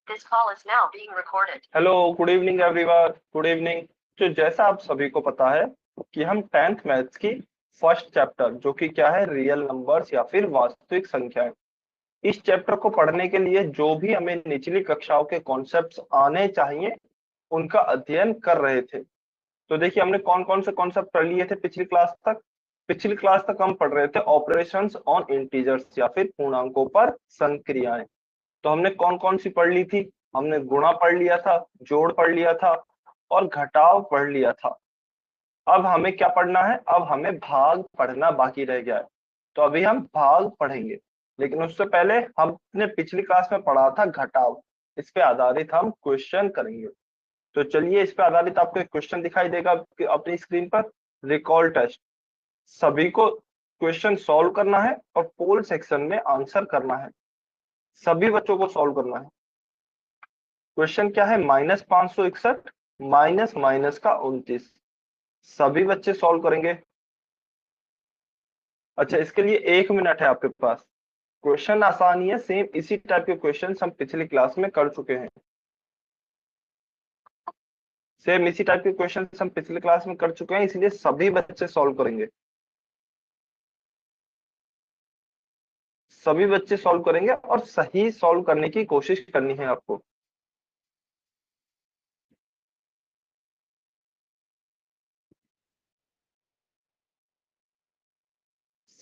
This call is now being recorded. Hello, good evening everyone, good evening. तो जैसा आप सभी को पता है कि हम 10th मैथ्स की फर्स्ट चैप्टर जो कि क्या है, रियल नंबर्स या फिर वास्तविक संख्याएं, इस चैप्टर को पढ़ने के लिए जो भी हमें निचली कक्षाओं के कॉन्सेप्ट्स आने चाहिए उनका अध्ययन कर रहे थे। तो देखिए हमने कौन कौन से कॉन्सेप्ट पढ़ लिए थे पिछली क्लास तक। पिछली क्लास तक हम पढ़ रहे थे ऑपरेशंस ऑन इंटीजर्स या फिर पूर्णांकों पर संक्रियाएं। तो हमने कौन कौन सी पढ़ ली थी? हमने गुणा पढ़ लिया था, जोड़ पढ़ लिया था और घटाव पढ़ लिया था। अब हमें क्या पढ़ना है? अब हमें भाग पढ़ना बाकी रह गया है। तो अभी हम भाग पढ़ेंगे, लेकिन उससे पहले हमने पिछली क्लास में पढ़ा था घटाव। इस पे आधारित हम क्वेश्चन करेंगे। तो चलिए, इस पे आधारित आपको एक क्वेश्चन दिखाई देगा अपनी स्क्रीन पर। रिकॉल टेस्ट, सभी को क्वेश्चन सॉल्व करना है और पोल सेक्शन में आंसर करना है। सभी बच्चों को सॉल्व करना है। क्वेश्चन क्या है? -561 माइनस माइनस का 29। सभी बच्चे सॉल्व करेंगे। अच्छा, इसके लिए 1 मिनट है आपके पास। क्वेश्चन आसान ही है, सेम इसी टाइप के क्वेश्चन हम पिछली क्लास में कर चुके हैं। सेम इसी टाइप के क्वेश्चन हम पिछली क्लास में कर चुके हैं, इसलिए सभी बच्चे सॉल्व करेंगे। सभी बच्चे सॉल्व करेंगे और सही सॉल्व करने की कोशिश करनी है आपको।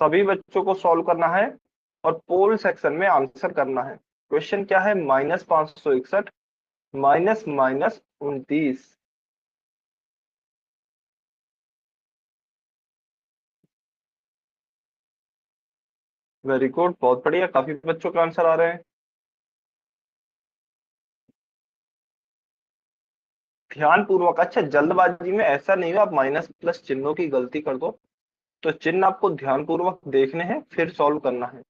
सभी बच्चों को सॉल्व करना है और पोल सेक्शन में आंसर करना है। क्वेश्चन क्या है? -561 माइनस माइनस 29। वेरी गुड, बहुत बढ़िया, काफी बच्चों के आंसर आ रहे हैं। ध्यान पूर्वक, अच्छा जल्दबाजी में ऐसा नहीं हो आप माइनस प्लस चिन्हों की गलती कर दो। तो चिन्ह आपको ध्यान पूर्वक देखने हैं, फिर सॉल्व करना है।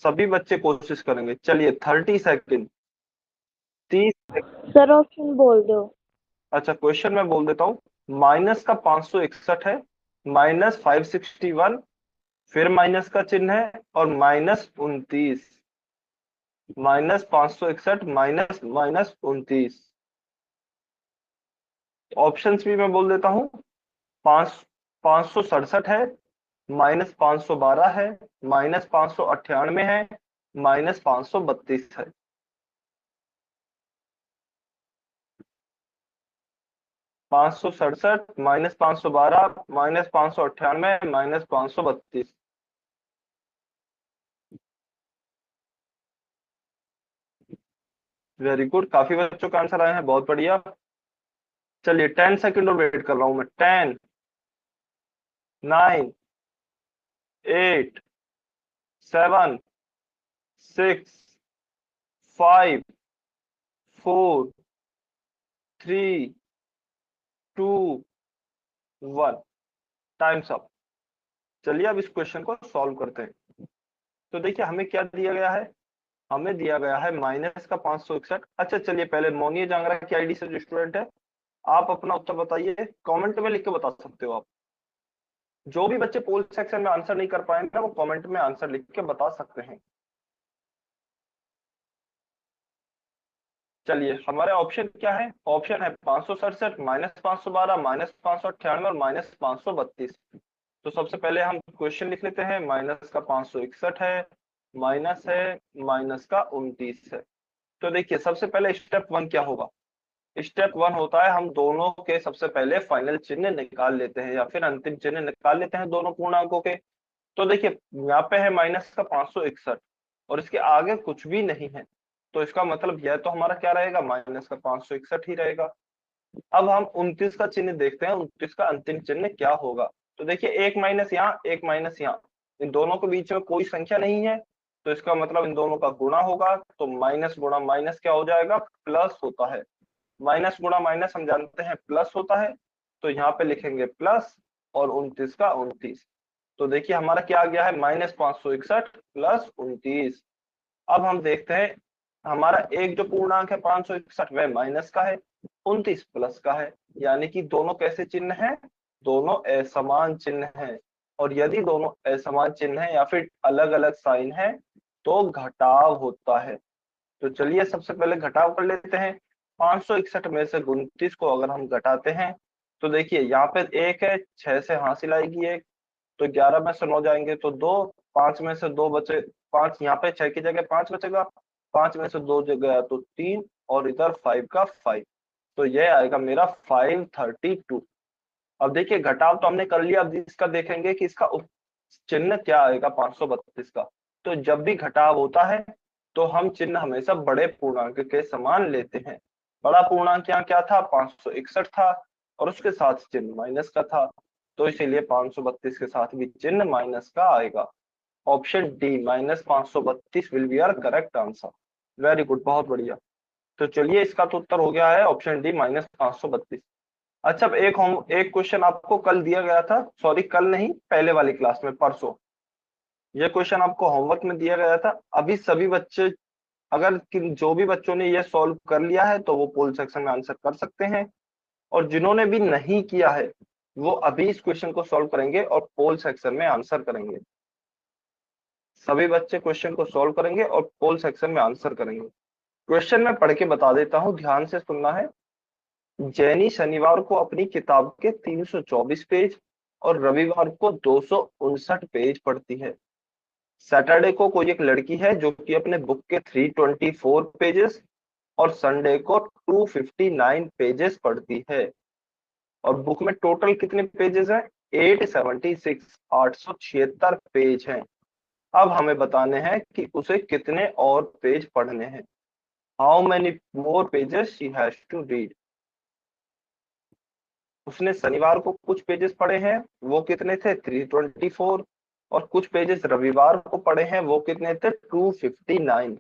सभी बच्चे कोशिश करेंगे। चलिए 30 सेकेंड, 30 सेकेंड। सर ऑप्शन बोल दो। अच्छा, क्वेश्चन मैं बोल देता हूँ। माइनस का 561 है, -561, फिर माइनस का चिन्ह है और -29। -561 माइनस माइनस 29। ऑप्शंस भी मैं बोल देता हूँ। 567 है, -512 है, -598 है, -532 है। 567, -512, -598, -532। वेरी गुड, काफी बच्चों का आंसर आए हैं, बहुत बढ़िया। चलिए 10 सेकेंड और वेट कर रहा हूं मैं। 10, 9, 8, 7, 6, 5, 4, 3, 2, 1। Times up. चलिए अब इस क्वेश्चन को सॉल्व करते हैं। तो देखिए हमें क्या दिया गया है? हमें दिया गया है माइनस का 561। अच्छा चलिए, पहले मोनिया जांगरा की आईडी से जो स्टूडेंट है, आप अपना उत्तर बताइए। कमेंट में लिख के बता सकते हो आप। जो भी बच्चे पोल सेक्शन में आंसर नहीं कर पाए ना, वो कमेंट में आंसर लिख के बता सकते हैं। चलिए हमारे ऑप्शन क्या है? ऑप्शन है 567, -512, -598 और -532। तो सबसे पहले हम क्वेश्चन लिख लेते हैं। माइनस का 561 है, माइनस है, माइनस का 29 है। तो देखिए सबसे पहले स्टेप 1 क्या होगा? स्टेप 1 होता है हम दोनों के सबसे पहले फाइनल चिन्ह निकाल लेते हैं या फिर अंतिम चिन्ह निकाल लेते हैं दोनों पूर्णांकों के। तो देखिए यहाँ पे है माइनस का 561 और इसके आगे कुछ भी नहीं है, तो इसका मतलब यह तो हमारा क्या रहेगा? माइनस का 561 ही रहेगा। अब हम 29 का चिन्ह देखते हैं, 29 का अंतिम चिन्ह क्या होगा। तो देखिए एक माइनस यहाँ, एक माइनस यहाँ, इन दोनों के बीच में कोई संख्या नहीं है, तो इसका मतलब इन दोनों का गुणा होगा। तो माइनस गुणा माइनस क्या हो जाएगा? प्लस होता है। माइनस गुणा माइनस हम जानते हैं प्लस होता है, तो यहाँ पे लिखेंगे प्लस और 29 का 29। तो देखिए हमारा क्या आ गया है? -561 प्लस 29। अब हम देखते हैं, हमारा एक जो पूर्णांक है 561 वह माइनस का है, 29 प्लस का है, यानी कि दोनों कैसे चिन्ह हैं? दोनों असमान चिन्ह हैं। और यदि दोनों असमान चिन्ह है या फिर अलग अलग साइन है तो घटाव होता है। तो चलिए सबसे पहले घटाव कर लेते हैं। 561 में से 29 को अगर हम घटाते हैं तो देखिए यहाँ पे एक है, 6 से हासिल आएगी एक, तो 11 में से 9 जाएंगे तो 2, 5 में से 2 बचे, 5 यहाँ पे 6 की जगह 5 बचेगा, 5 में से 2 गया तो 3, और इधर 5 का 5, तो ये आएगा मेरा 532। अब देखिए घटाव तो हमने कर लिया, अब इसका देखेंगे कि इसका चिन्ह क्या आएगा 532 का। तो जब भी घटाव होता है तो हम चिन्ह हमेशा बड़े पूर्णांक के समान लेते हैं। बड़ा पूर्णांक यहाँ क्या था, 561 था, और उसके साथ चिन्ह माइनस का था, तो इसीलिए 532 के साथ भी चिन्ह माइनस का आएगा। Option D -532 will be our correct answer. Very good, बहुत बढ़िया। तो चलिए इसका तो उत्तर हो गया है ऑप्शन डी -532। अच्छा, अब एक क्वेश्चन आपको कल दिया गया था, सॉरी कल नहीं, पहले वाली क्लास में परसों ये क्वेश्चन आपको होमवर्क में दिया गया था। अभी सभी बच्चे, अगर जो भी बच्चों ने ये सॉल्व कर लिया है तो वो पोल सेक्शन में आंसर कर सकते हैं, और जिन्होंने भी नहीं किया है वो अभी इस क्वेश्चन को सॉल्व करेंगे और पोल सेक्शन में आंसर करेंगे। सभी बच्चे क्वेश्चन को सॉल्व करेंगे और पोल सेक्शन में आंसर करेंगे। क्वेश्चन में पढ़ के बता देता हूं, ध्यान से सुनना है। जैनी शनिवार को अपनी किताब के 324 पेज और रविवार को 259 पेज पढ़ती है। सैटरडे को कोई एक लड़की है जो कि अपने बुक के 324 पेजेस और संडे को 259 पेजेस पढ़ती है। और बुक में टोटल कितने पेजेस हैं, 876, 876 पेज हैं। अब हमें बताने हैं कि उसे कितने और पेज पढ़ने हैं। How many more pages she has to read. उसने शनिवार को कुछ पेजेस पढ़े हैं, वो कितने थे, 324, और कुछ पेजेस रविवार को पढ़े हैं, वो कितने थे, 259,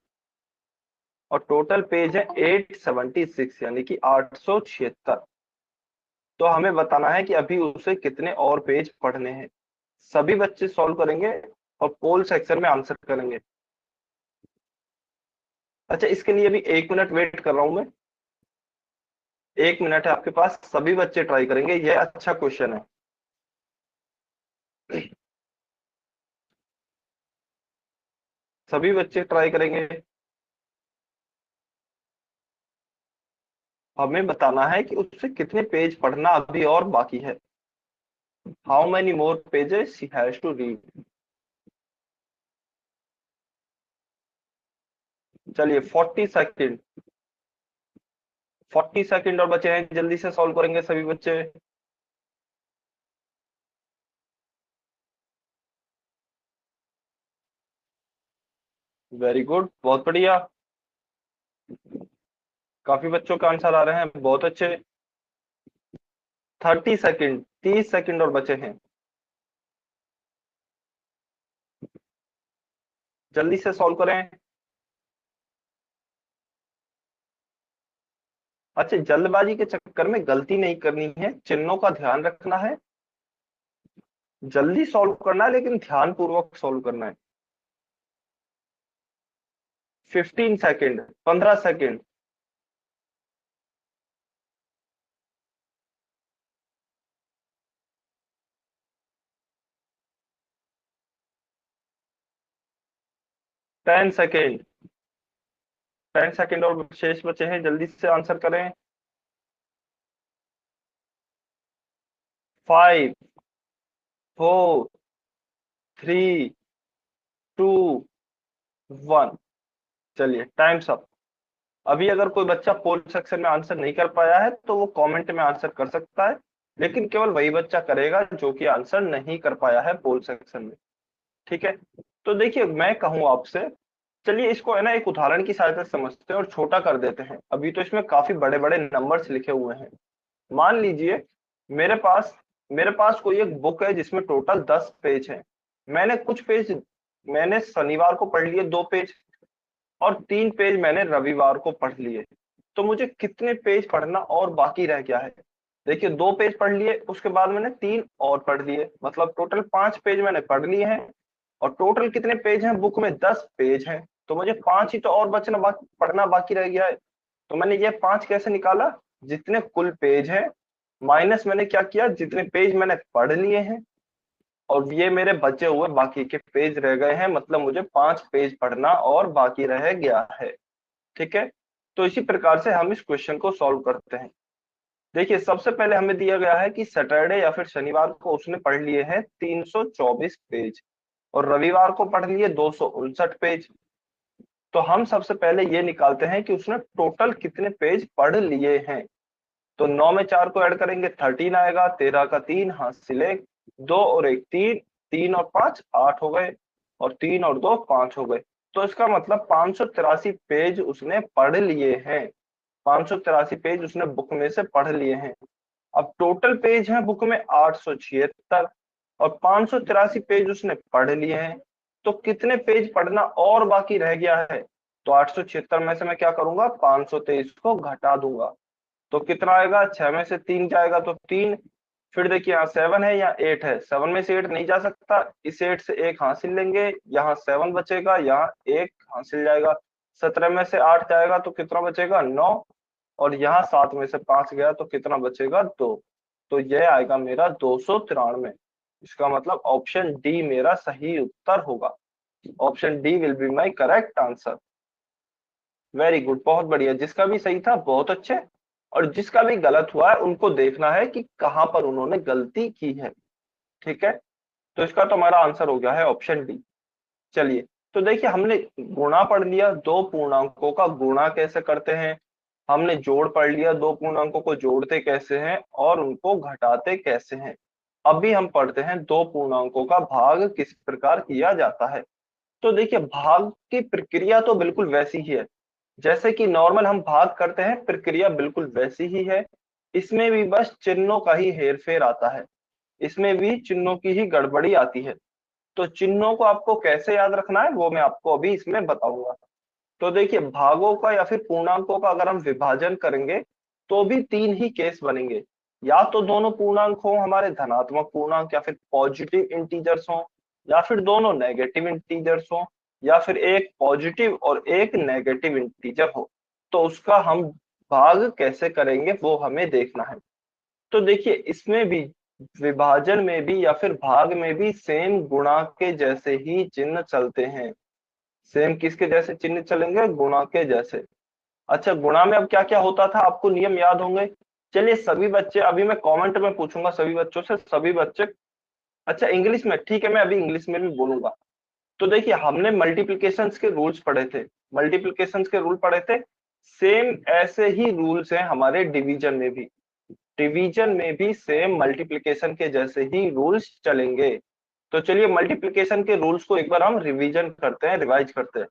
और टोटल पेज है 876 यानी कि 876। तो हमें बताना है कि अभी उसे कितने और पेज पढ़ने हैं। सभी बच्चे सॉल्व करेंगे और पोल सेक्शन में आंसर करेंगे। अच्छा, इसके लिए भी 1 मिनट वेट कर रहा हूं मैं, 1 मिनट है आपके पास, सभी बच्चे ट्राई करेंगे, ये अच्छा क्वेश्चन है। सभी बच्चे ट्राई करेंगे। हमें बताना है कि उससे कितने पेज पढ़ना अभी और बाकी है। How many more pages she has to read. चलिए 40 सेकेंड, 40 सेकेंड और बचे हैं, जल्दी से सॉल्व करेंगे सभी बच्चे। वेरी गुड, बहुत बढ़िया, काफी बच्चों का आंसर आ रहे हैं, बहुत अच्छे। 30 सेकेंड, 30 सेकेंड और बचे हैं, जल्दी से सॉल्व करें। अच्छा, जल्दबाजी के चक्कर में गलती नहीं करनी है, चिन्हों का ध्यान रखना है, जल्दी सॉल्व करना है लेकिन ध्यान पूर्वक सॉल्व करना है। 15 सेकेंड, 15 सेकेंड, 10 सेकेंड, 10 सेकेंड और शेष बचे हैं, जल्दी से आंसर करें। 5, 4, 3, 2, 1। चलिए टाइम्स अप। अभी अगर कोई बच्चा पोल सेक्शन में आंसर नहीं कर पाया है तो वो कमेंट में आंसर कर सकता है, लेकिन केवल वही बच्चा करेगा जो कि आंसर नहीं कर पाया है पोल सेक्शन में। ठीक है, तो देखिए मैं कहूँ आपसे, चलिए इसको है ना एक उदाहरण की सहायता से समझते हैं और छोटा कर देते हैं। अभी तो इसमें काफी बड़े बड़े नंबर्स लिखे हुए हैं। मान लीजिए मेरे पास मेरे पास कोई एक बुक है जिसमें टोटल 10 पेज हैं। मैंने कुछ पेज मैंने शनिवार को पढ़ लिए 2 पेज, और 3 पेज मैंने रविवार को पढ़ लिए। तो मुझे कितने पेज पढ़ना और बाकी रह गया है। देखिए 2 पेज पढ़ लिए, उसके बाद मैंने 3 और पढ़ लिए, मतलब टोटल 5 पेज मैंने पढ़ लिए हैं। और टोटल कितने पेज हैं बुक में, 10 पेज हैं, तो मुझे 5 ही तो और पढ़ना बाकी रह गया है। तो मैंने ये 5 कैसे निकाला, जितने कुल पेज हैं माइनस मैंने क्या किया, जितने पेज मैंने पढ़ लिए हैं। और ये मेरे बचे हुए बाकी के पेज रह गए हैं, मतलब मुझे 5 पेज पढ़ना और बाकी रह गया है। ठीक है, तो इसी प्रकार से हम इस क्वेश्चन को सॉल्व करते हैं। देखिए, सबसे पहले हमें दिया गया है कि सैटरडे या फिर शनिवार को उसने पढ़ लिए हैं 324 पेज और रविवार को पढ़ लिए 259 पेज। तो हम सबसे पहले ये निकालते हैं कि उसने टोटल कितने पेज पढ़ लिए हैं। तो 9 में 4 को ऐड करेंगे 13 आएगा, 13 का 3 हासिल 1, 2 और 1 3, 3 और 5 8 हो गए, और 3 और 2 5 हो गए। तो इसका मतलब 583 पेज उसने पढ़ लिए हैं। 583 पेज उसने बुक में से पढ़ लिए हैं। अब टोटल पेज है बुक में 876 और 583 पेज उसने पढ़ लिए हैं। तो कितने पेज पढ़ना और बाकी रह गया है? तो 876 में से मैं क्या करूंगा, 523 को घटा दूंगा। तो कितना आएगा, 6 में से 3 जाएगा तो 3। फिर देखिए यहाँ 7 है या 8 है, 7 में से 8 नहीं जा सकता, इस 8 से 1 हासिल लेंगे, यहाँ 7 बचेगा, यहाँ 1 हासिल जाएगा। 17 में से 8 जाएगा तो कितना बचेगा, 9, और यहाँ 7 में से 5 गया तो कितना बचेगा, 2। तो यह आएगा मेरा 293। इसका मतलब ऑप्शन डी मेरा सही उत्तर होगा। Option D will be my correct answer. Very good, बहुत बढ़िया। जिसका भी सही था बहुत अच्छे, और जिसका भी गलत हुआ है उनको देखना है कि कहां पर उन्होंने गलती की है। ठीक है, तो इसका तो हमारा आंसर हो गया है ऑप्शन डी। चलिए, तो देखिए हमने गुणा पढ़ लिया, दो पूर्णांकों का गुणा कैसे करते हैं। हमने जोड़ पढ़ लिया, दो पूर्णांकों को जोड़ते कैसे हैं और उनको घटाते कैसे हैं। अभी हम पढ़ते हैं दो पूर्णांकों का भाग किस प्रकार किया जाता है। तो देखिए, भाग की प्रक्रिया तो बिल्कुल वैसी ही है जैसे कि नॉर्मल हम भाग करते हैं, प्रक्रिया बिल्कुल वैसी ही है। इसमें भी बस चिन्हों का ही हेरफेर आता है, इसमें भी चिन्हों की ही गड़बड़ी आती है। तो चिन्हों को आपको कैसे याद रखना है वो मैं आपको अभी इसमें बताऊंगा। तो देखिए, भागों का या फिर पूर्णांकों का अगर हम विभाजन करेंगे तो भी तीन ही केस बनेंगे। या तो दोनों पूर्णांक हो हमारे धनात्मक पूर्णांक या फिर पॉजिटिव इंटीजर्स हो, या फिर दोनों नेगेटिव इंटीजर्स हो, या फिर एक पॉजिटिव और एक नेगेटिव इंटीजर हो। तो उसका हम भाग कैसे करेंगे वो हमें देखना है। तो देखिए, इसमें भी विभाजन में भी या फिर भाग में भी सेम गुणा के जैसे ही चिन्ह चलते हैं। सेम किसके जैसे चिन्ह चलेंगे, गुणा के जैसे। अच्छा, गुणा में अब क्या क्या होता था आपको नियम याद होंगे। चलिए सभी बच्चे, अभी मैं कमेंट में पूछूंगा सभी बच्चों से, सभी बच्चे। अच्छा इंग्लिश में, ठीक है, मैं अभी इंग्लिश में भी बोलूंगा। तो देखिए, हमने मल्टीप्लिकेशन के रूल्स पढ़े थे, मल्टीप्लिकेशन के रूल पढ़े थे। सेम ऐसे ही रूल्स हैं हमारे डिवीजन में भी। डिवीजन में भी सेम मल्टीप्लिकेशन के जैसे ही रूल्स चलेंगे। तो चलिए मल्टीप्लिकेशन के रूल्स को एक बार हम रिवीजन करते हैं, रिवाइज करते हैं।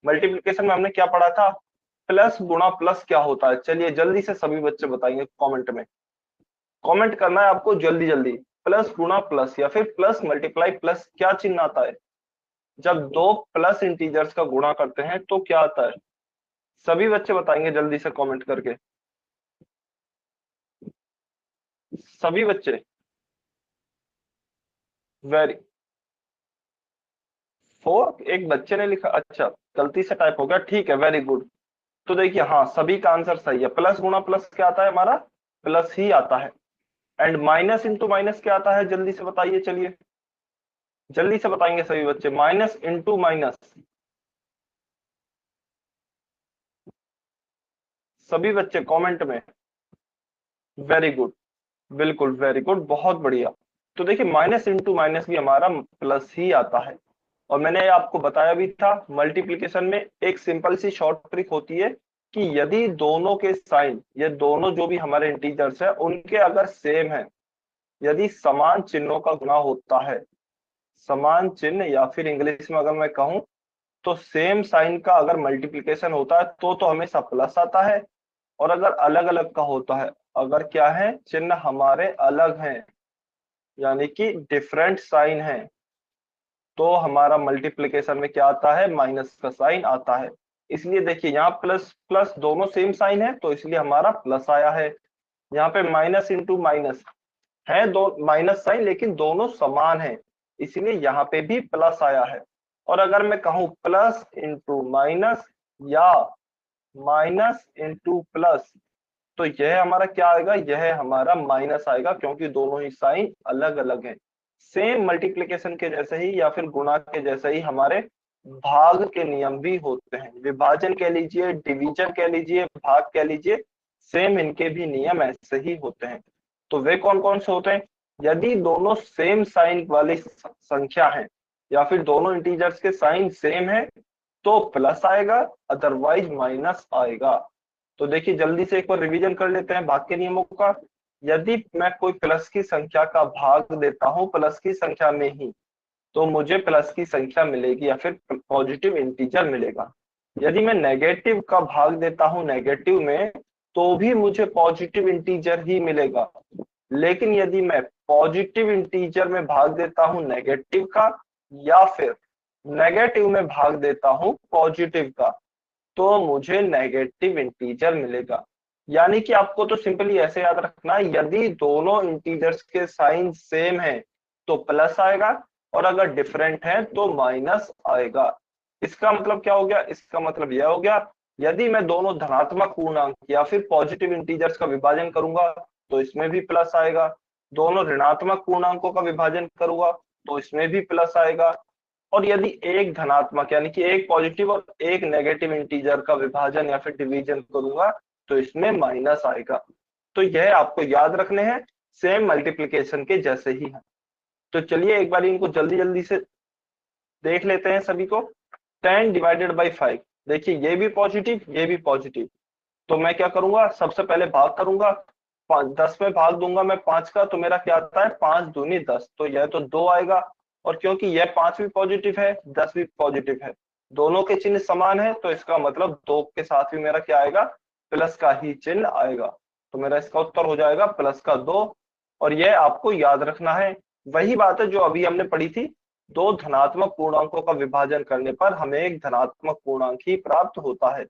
मल्टीप्लिकेशन में हमने क्या पढ़ा था, प्लस गुणा प्लस क्या होता है। चलिए जल्दी से सभी बच्चे बताएंगे कमेंट में, कमेंट करना है आपको जल्दी जल्दी। प्लस गुणा प्लस या फिर प्लस मल्टीप्लाई प्लस क्या चिन्ह आता है। जब दो प्लस इंटीजर्स का गुणा करते हैं तो क्या आता है, सभी बच्चे बताएंगे जल्दी से कमेंट करके, सभी बच्चे। वेरी, 4 एक बच्चे ने लिखा, अच्छा गलती से टाइप हो गया, ठीक है, वेरी गुड। तो देखिए, हाँ सभी का आंसर सही है। प्लस गुणा प्लस क्या आता है हमारा, प्लस ही आता है। एंड माइनस इंटू माइनस क्या आता है, जल्दी से बताइए, चलिए जल्दी से बताएंगे सभी बच्चे, माइनस इंटू माइनस। सभी बच्चे कमेंट में। वेरी गुड, बिल्कुल वेरी गुड, बहुत बढ़िया। तो देखिए, माइनस इंटू माइनस भी हमारा प्लस ही आता है। और मैंने आपको बताया भी था, मल्टीप्लिकेशन में एक सिंपल सी शॉर्ट ट्रिक होती है कि यदि दोनों के साइन, ये दोनों जो भी हमारे इंटीजर्स है उनके अगर सेम है, यदि समान चिन्हों का गुणा होता है, समान चिन्ह या फिर इंग्लिश में अगर मैं कहूं तो सेम साइन का अगर मल्टीप्लिकेशन होता है तो हमेशा प्लस आता है। और अगर अलग अलग का होता है, अगर क्या है, चिन्ह हमारे अलग हैं, यानी कि डिफरेंट साइन है, तो हमारा मल्टीप्लिकेशन में क्या आता है, माइनस का साइन आता है। इसलिए देखिए, यहाँ प्लस प्लस दोनों सेम साइन है तो इसलिए हमारा प्लस आया है। यहाँ पे माइनस इंटू माइनस है, दो माइनस साइन लेकिन दोनों समान है, इसलिए यहाँ पे भी प्लस आया है। और अगर मैं कहूँ प्लस इंटू माइनस या माइनस इंटू प्लस, तो यह हमारा क्या आएगा, यह हमारा माइनस आएगा, क्योंकि दोनों ही साइन अलग अलग है। सेम मल्टीप्लिकेशन के जैसे ही या फिर गुणा के जैसे ही हमारे भाग के नियम भी होते हैं। विभाजन कह लीजिए, डिवीजन कह लीजिए, भाग कह लीजिए, सेम इनके भी नियम ऐसे ही होते हैं। तो वे कौन कौन से होते हैं? यदि दोनों सेम साइन वाली संख्या है या फिर दोनों इंटीजर्स के साइन सेम है तो प्लस आएगा, अदरवाइज माइनस आएगा। तो देखिए जल्दी से एक बार रिवीजन कर लेते हैं भाग के नियमों का। यदि मैं कोई प्लस की संख्या का भाग देता हूं प्लस की संख्या में ही तो मुझे प्लस की संख्या मिलेगी या फिर पॉजिटिव इंटीजर मिलेगा। यदि मैं नेगेटिव का भाग देता हूं नेगेटिव में तो भी मुझे पॉजिटिव इंटीजर ही मिलेगा। लेकिन यदि मैं पॉजिटिव इंटीजर में भाग देता हूं नेगेटिव का या फिर नेगेटिव में भाग देता हूं पॉजिटिव का तो मुझे नेगेटिव इंटीजर मिलेगा। यानी कि आपको तो सिंपली ऐसे याद रखना है, यदि दोनों इंटीजर्स के साइन सेम है तो प्लस आएगा और अगर डिफरेंट है तो माइनस आएगा। इसका मतलब क्या हो गया? इसका मतलब यह हो गया यदि मैं दोनों धनात्मक पूर्णांक या फिर पॉजिटिव इंटीजर्स का विभाजन करूंगा तो इसमें भी प्लस आएगा। दोनों ऋणात्मक पूर्णांकों का विभाजन करूंगा तो इसमें भी प्लस आएगा। और यदि एक धनात्मक यानी कि एक पॉजिटिव और एक नेगेटिव इंटीजर का विभाजन या फिर डिवीजन करूंगा तो इसमें माइनस आएगा। तो यह आपको याद रखने हैं, सेम मल्टीप्लिकेशन के जैसे ही है। तो चलिए एक बार इनको जल्दी जल्दी से देख लेते हैं सभी को। 10 डिवाइडेड बाई 5, देखिए ये भी पॉजिटिव ये भी पॉजिटिव। तो मैं क्या करूंगा? सबसे पहले भाग करूंगा, 10 में भाग दूंगा मैं 5 का तो मेरा क्या आता है? 5 दूनी 10, तो यह तो 2 आएगा। और क्योंकि यह 5 भी पॉजिटिव है 10 भी पॉजिटिव है, दोनों के चिन्ह समान है तो इसका मतलब 2 के साथ भी मेरा क्या आएगा? प्लस का ही चिन्ह आएगा। तो मेरा इसका उत्तर हो जाएगा प्लस का 2। और यह आपको याद रखना है, वही बात है जो अभी हमने पढ़ी थी। दो धनात्मक पूर्णांकों का विभाजन करने पर हमें एक धनात्मक पूर्णांक ही प्राप्त होता है।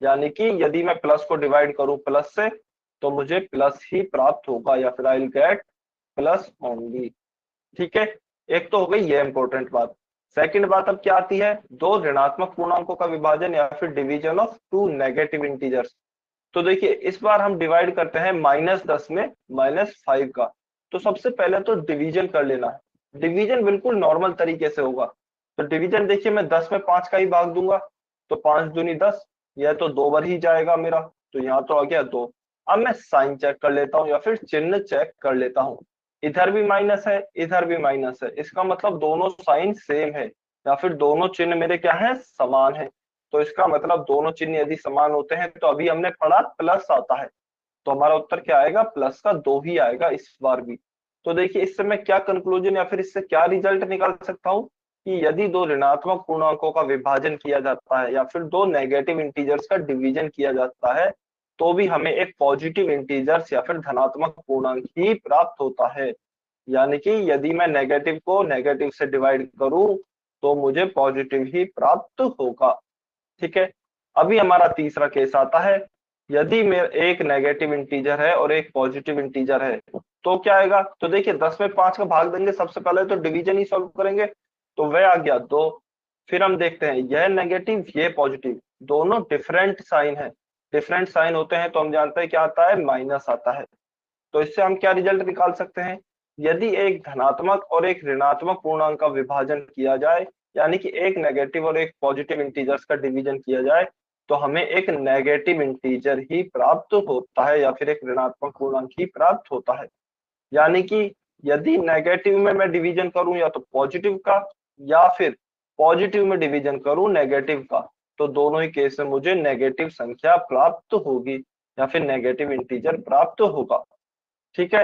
यानी कि यदि मैं प्लस को डिवाइड करूं प्लस से तो मुझे प्लस ही प्राप्त होगा या फिर I will get plus only. ठीक है, एक तो हो गई ये इंपॉर्टेंट बात। सेकंड बात अब क्या आती है? दो ऋणात्मक पूर्णांकों का विभाजन या फिर division of two negative integers. तो देखिए इस बार हम डिवाइड करते हैं -10 में -5 का। तो सबसे पहले तो डिवीजन कर लेना है। डिवीजन बिल्कुल नॉर्मल तरीके से होगा। तो डिवीजन देखिए मैं 10 में 5 का ही भाग दूंगा तो 5 दूनी 10, यह तो 2 बार ही जाएगा मेरा, तो यहाँ तो आ गया 2। अब मैं साइन चेक कर लेता हूँ या फिर चिन्ह चेक कर लेता हूँ। इधर भी माइनस है इधर भी माइनस है, इसका मतलब दोनों साइन सेम है या फिर दोनों चिन्ह मेरे क्या है? समान है। तो इसका मतलब दोनों चिन्ह यदि समान होते हैं तो अभी हमने पढ़ा प्लस आता है, तो हमारा उत्तर क्या आएगा? प्लस का 2 ही आएगा इस बार भी। तो देखिए इससे मैं क्या कंक्लूजन या फिर इससे क्या रिजल्ट निकाल सकता हूँ कि यदि दो ऋणात्मक पूर्णांकों का विभाजन किया जाता है या फिर दो नेगेटिव इंटीजर्स का डिवीजन किया जाता है तो भी हमें एक पॉजिटिव इंटीजर्स या फिर धनात्मक पूर्णांक ही प्राप्त होता है। यानी कि यदि मैं नेगेटिव को नेगेटिव से डिवाइड करूं तो मुझे पॉजिटिव ही प्राप्त होगा। ठीक है, अभी हमारा तीसरा केस आता है। यदि मेरा एक नेगेटिव इंटीजर है और एक पॉजिटिव इंटीजर है तो क्या आएगा? तो देखिए 10 में 5 का भाग देंगे, सबसे पहले तो डिवीजन ही सॉल्व करेंगे तो वह आ गया 2। फिर हम देखते हैं यह नेगेटिव ये पॉजिटिव, दोनों डिफरेंट साइन है। डिफरेंट साइन होते हैं तो हम जानते हैं क्या आता है? माइनस आता है। तो इससे हम क्या रिजल्ट निकाल सकते हैं? यदि एक धनात्मक और एक ऋणात्मक पूर्णांक का विभाजन किया जाए यानी कि एक नेगेटिव और एक पॉजिटिव इंटीजर्स का डिवीजन किया जाए तो हमें एक नेगेटिव इंटीजर ही प्राप्त होता है या फिर एक ऋणात्मक पूर्णांक ही प्राप्त होता है। यानी कि यदि नेगेटिव में मैं डिवीजन करूं या तो पॉजिटिव का या फिर पॉजिटिव में डिवीजन करूं नेगेटिव का तो दोनों ही केस में मुझे नेगेटिव संख्या प्राप्त होगी या फिर नेगेटिव इंटीजर प्राप्त होगा। ठीक है,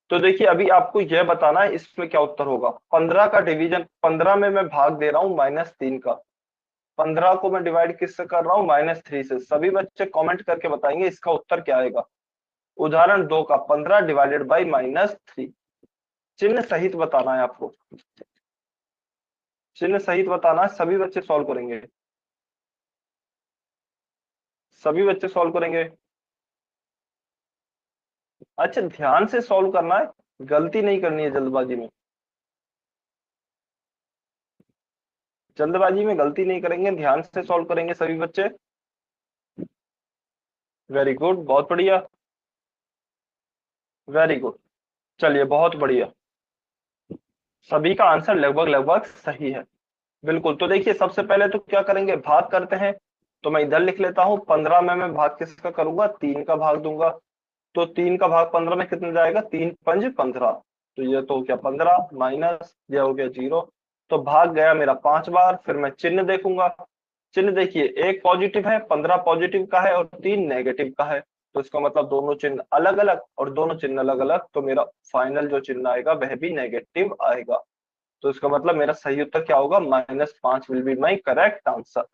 तो देखिए अभी आपको यह बताना है इसमें क्या उत्तर होगा। 15 का डिवीजन, 15 में मैं भाग दे रहा हूँ -3 का, 15 को मैं डिवाइड किससे कर रहा हूँ? -3 से। सभी बच्चे कमेंट करके बताएंगे इसका उत्तर क्या आएगा। उदाहरण 2 का 15 डिवाइडेड बाई -3, चिन्ह सहित बताना है आपको, चिन्ह सहित बताना है। सभी बच्चे सॉल्व करेंगे, सभी बच्चे सॉल्व करेंगे। अच्छा ध्यान से सॉल्व करना है, गलती नहीं करनी है जल्दबाजी में। जल्दबाजी में गलती नहीं करेंगे, ध्यान से सॉल्व करेंगे सभी बच्चे। वेरी गुड, बहुत बढ़िया, वेरी गुड। चलिए बहुत बढ़िया। सभी का आंसर लगभग लगभग सही है। बिल्कुल, तो देखिए सबसे पहले तो क्या करेंगे, भाग करते हैं। तो मैं इधर लिख लेता हूँ, 15 में मैं भाग किसका करूंगा, 3 का भाग दूंगा। तो 3 का भाग 15 में कितना जाएगा, 3 पंज 15। तो ये तो हो गया 15 माइनस ये हो गया 0। तो भाग गया मेरा 5 बार। फिर मैं चिन्ह देखूंगा। चिन्ह देखिए, एक पॉजिटिव है, 15 पॉजिटिव का है और 3 नेगेटिव का है। तो इसका मतलब दोनों चिन्ह अलग अलग और दोनों चिन्ह अलग अलग, तो मेरा फाइनल जो चिन्ह आएगा वह भी नेगेटिव आएगा। तो इसका मतलब मेरा सही उत्तर क्या होगा, -5 will be my correct answer.